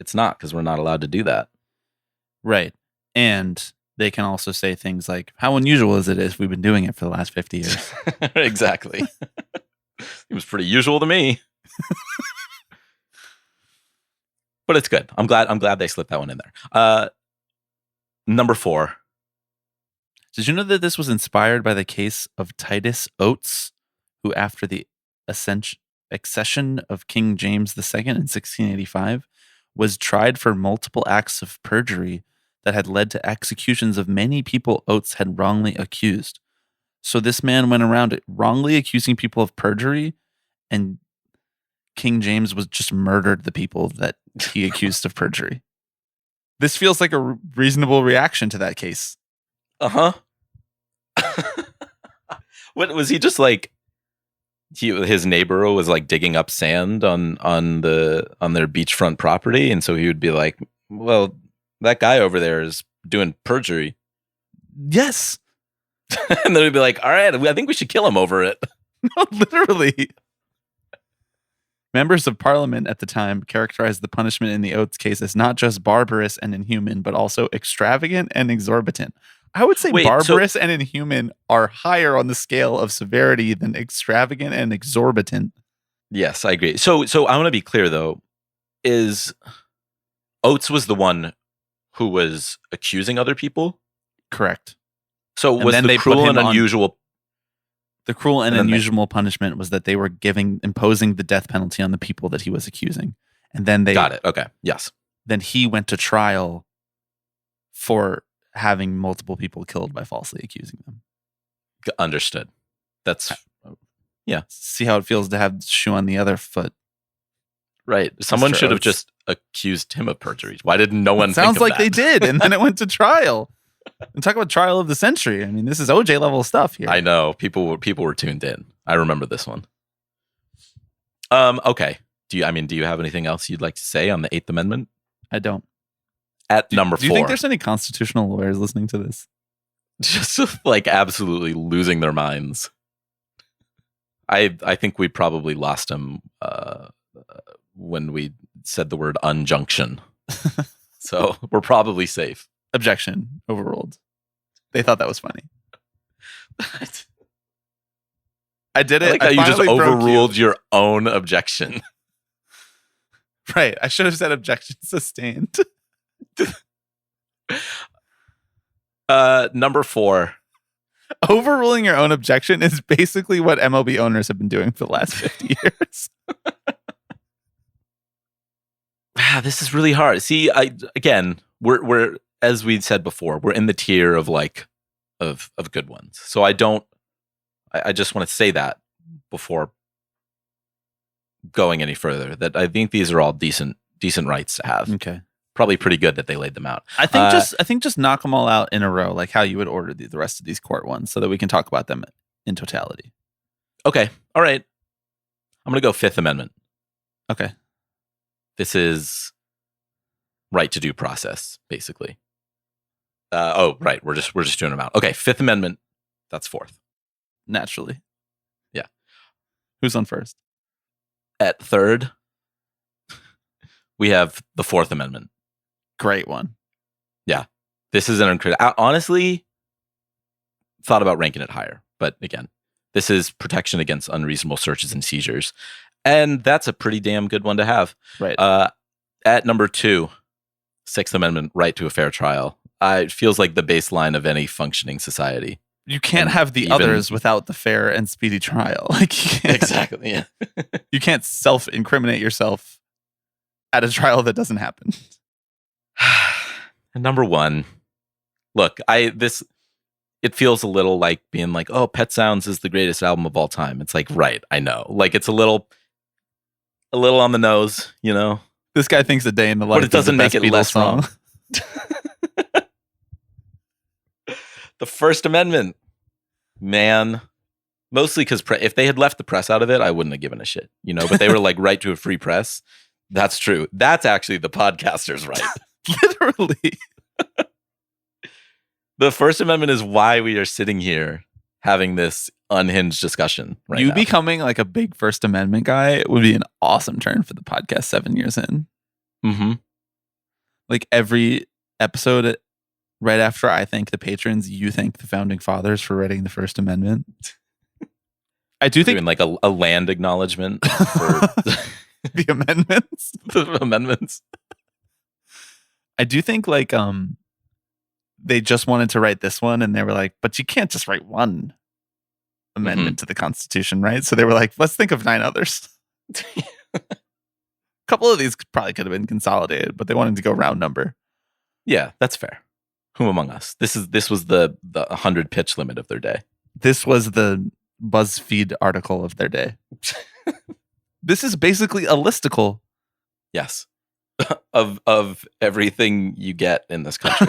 it's not, because we're not allowed to do that. Right. And they can also say things like, how unusual is it if we've been doing it for the last 50 years? Exactly. It was pretty usual to me. But it's good. I'm glad they slipped that one in there. Number 4. Did you know that this was inspired by the case of Titus Oates, who after the accession of King James II in 1685 was tried for multiple acts of perjury that had led to executions of many people Oates had wrongly accused. So this man went around wrongly accusing people of perjury, and King James was just murdered the people that he accused of perjury. This feels like a reasonable reaction to that case. Uh-huh. What was he just like? His neighbor was like digging up sand on their beachfront property, and so he would be like, well, that guy over there is doing perjury. Yes. And then he'd be like, all right, I think we should kill him over it. No, literally. Members of Parliament at the time characterized the punishment in the Oates case as not just barbarous and inhuman, but also extravagant and exorbitant. I would say barbarous and inhuman are higher on the scale of severity than extravagant and exorbitant. Yes, I agree. So I want to be clear, though, is Oates was the one who was accusing other people? Correct. So was the cruel and unusual... The cruel and unusual punishment was that they were imposing the death penalty on the people that he was accusing. And then they... Got it. Okay. Yes. Then he went to trial for having multiple people killed by falsely accusing them. Understood. That's... Yeah. See how it feels to have shoe on the other foot. Right. Someone should have just accused him of perjury. Why didn't no one Sounds think of like they did, and then it went to trial. And talk about trial of the century. I mean, this is OJ level stuff here. I know. People were tuned in. I remember this one. Okay. Do you have anything else you'd like to say on the 8th Amendment? I don't. At number 4. Do you think there's any constitutional lawyers listening to this? Just like absolutely losing their minds. I think we probably lost them when we said the word unjunction. So we're probably safe. Objection. Overruled. They thought that was funny. I did it. I like how you just overruled your own objection. Right. I should have said objection sustained. Number 4. Overruling your own objection is basically what MLB owners have been doing for the last 50 years. This is really hard. See, we're as we said before, we're in the tier of of good ones. So I just want to say that before going any further, that I think these are all decent rights to have. Okay. Probably pretty good that they laid them out. I think just knock them all out in a row, like how you would order the rest of these court ones, so that we can talk about them in totality. Okay. All right. I'm going to go 5th Amendment. Okay. This is right to due process, basically. Right. We're just doing them out. Okay. 5th Amendment. That's 4th. Naturally. Yeah. Who's on first? At 3rd, we have the 4th Amendment. Great one. Yeah. This is an incredible... I honestly thought about ranking it higher. But again, this is protection against unreasonable searches and seizures. And that's a pretty damn good one to have. Right. At number 2, 6th Amendment, right to a fair trial. It feels like the baseline of any functioning society. You can't have the others without the fair and speedy trial. Exactly. Yeah. You can't self-incriminate yourself at a trial that doesn't happen. And number 1, look, it feels a little like being like, oh, Pet Sounds is the greatest album of all time. It's like, right, I know. Like, it's a little a little on the nose, you know. This guy thinks A Day in the Life But it doesn't is the make best it Beatles less song. wrong. The First Amendment, man. Mostly because if they had left the press out of it, I wouldn't have given a shit, you know. But they were like, right to a free press. That's true. That's actually the podcaster's right. Literally. The First Amendment is why we are sitting here having this unhinged discussion right You now. becoming like a big First Amendment guy would be an awesome turn for the podcast 7 years in. Mm-hmm. Like every episode, right after I thank the patrons, you thank the founding fathers for writing the First Amendment. I do think Doing like a land acknowledgement for the amendments. the amendments. I do think like they just wanted to write this one and they were like, but you can't just write one amendment to the Constitution, right? So they were like, let's think of 9 others. A couple of these probably could have been consolidated, but they wanted to go round number. Yeah, that's fair. Who among us? This was the 100 pitch limit of their day. This was the BuzzFeed article of their day. This is basically a listicle. Yes. of everything you get in this country.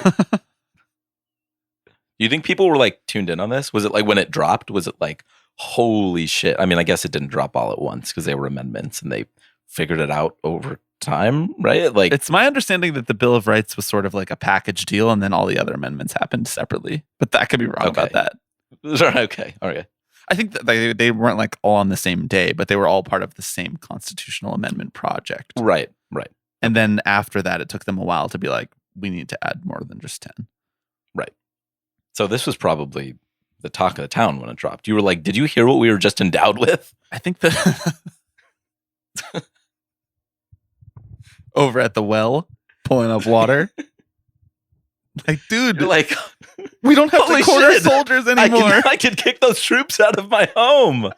Do you think people were like tuned in on this? Was it like when it dropped? Was it like, holy shit? I mean, I guess it didn't drop all at once because they were amendments and they figured it out over time, right? Like, It's my understanding that the Bill of Rights was sort of like a package deal and then all the other amendments happened separately. But that could be wrong about that. okay. I think that they weren't like all on the same day, but they were all part of the same constitutional amendment project. Right. And then after that, it took them a while to be like, we need to add more than just 10. Right. So this was probably the talk of the town when it dropped. You were like, did you hear what we were just endowed with? I think that over at the well, pulling up water. Like, dude, You're like, we don't have holy to quarter shit, soldiers anymore. I could kick those troops out of my home.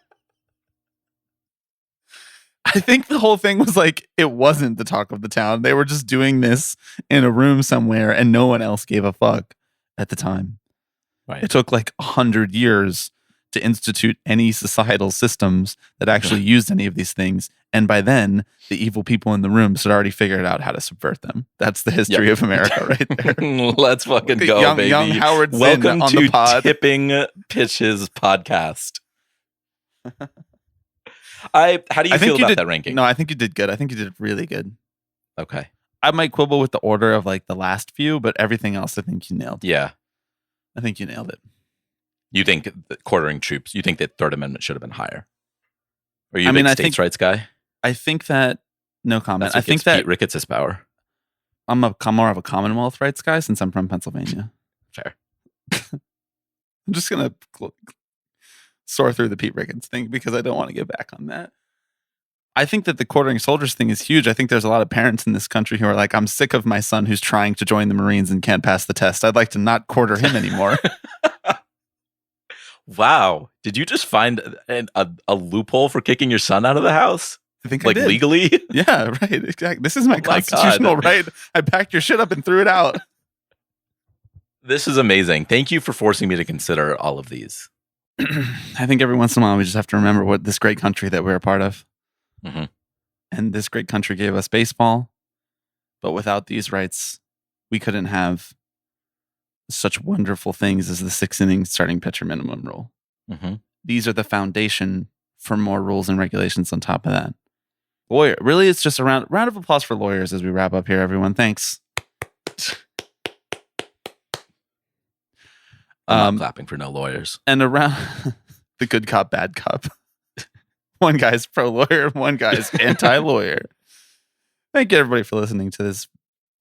I think the whole thing was like, it wasn't the talk of the town. They were just doing this in a room somewhere and no one else gave a fuck at the time. Right. It took like 100 years to institute any societal systems that actually used any of these things. And by then, the evil people in the rooms had already figured out how to subvert them. That's the history of America right there. Let's fucking go, young, baby. Young Howard Zinn Welcome on to the pod. Tipping Pitches podcast. How do you feel about that ranking? No, I think you did good. I think you did really good. Okay. I might quibble with the order of like the last few, but everything else I think you nailed. Yeah. I think you nailed it. You think that quartering troops, you think that Third Amendment should have been higher? Are you a big states' rights guy? I think that, no comment. I think that Pete Ricketts' power. I'm more of a Commonwealth rights guy since I'm from Pennsylvania. Fair. I'm just going to soar through the Pete Ricketts thing because I don't want to get back on that. I think that the quartering soldiers thing is huge. I think there's a lot of parents in this country who are like, I'm sick of my son who's trying to join the Marines and can't pass the test. I'd like to not quarter him anymore. Wow. Did you just find a loophole for kicking your son out of the house? I think like I did. Legally? Yeah, right. Exactly. This is my Oh my constitutional God. right. I packed your shit up and threw it out. This is amazing. Thank you for forcing me to consider all of these. I think every once in a while we just have to remember what this great country that we're a part of. Mm-hmm. And this great country gave us baseball. But without these rights, we couldn't have such wonderful things as the 6-inning starting pitcher minimum rule. Mm-hmm. These are the foundation for more rules and regulations on top of that. Really, it's just a round of applause for lawyers as we wrap up here, everyone. Thanks. I'm not clapping for no lawyers. And around the good cop, bad cop. One guy's pro-lawyer, one guy's anti-lawyer. Thank you, everybody, for listening to this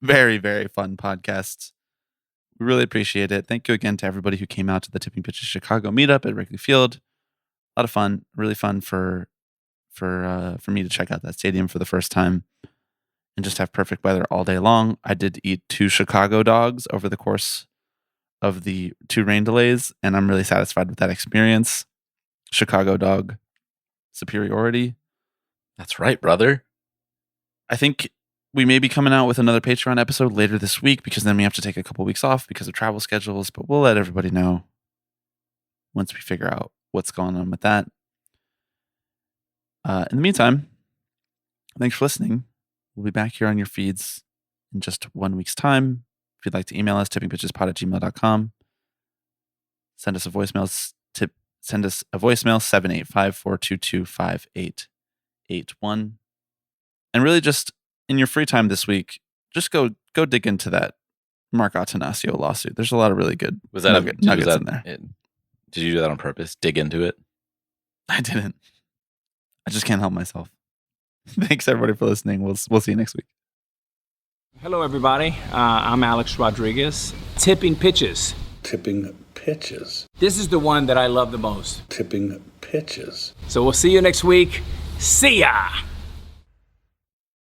very, very fun podcast. We really appreciate it. Thank you again to everybody who came out to the Tipping Pitches Chicago meetup at Wrigley Field. A lot of fun, really fun for me to check out that stadium for the first time and just have perfect weather all day long. I did eat 2 Chicago dogs over the course of the 2 rain delays, and I'm really satisfied with that experience. Chicago dog superiority. That's right, brother. I think we may be coming out with another Patreon episode later this week because then we have to take a couple weeks off because of travel schedules, but we'll let everybody know once we figure out what's going on with that. In the meantime, Thanks for listening. We'll be back here on your feeds in just 1 week's time. If you'd like to email us, tippingpitchespod@gmail.com. Send us a voicemail. Send us a voicemail, 785-422-5881. And really just in your free time this week, just go dig into that Mark Attanasio lawsuit. There's a lot of really good nuggets in there. Did you do that on purpose? Dig into it? I didn't. I just can't help myself. Thanks everybody for listening. We'll see you next week. Hello everybody. I'm Alex Rodriguez. Tipping pitches. Tipping pitches. This is the one that I love the most. Tipping pitches. So we'll see you next week. See ya!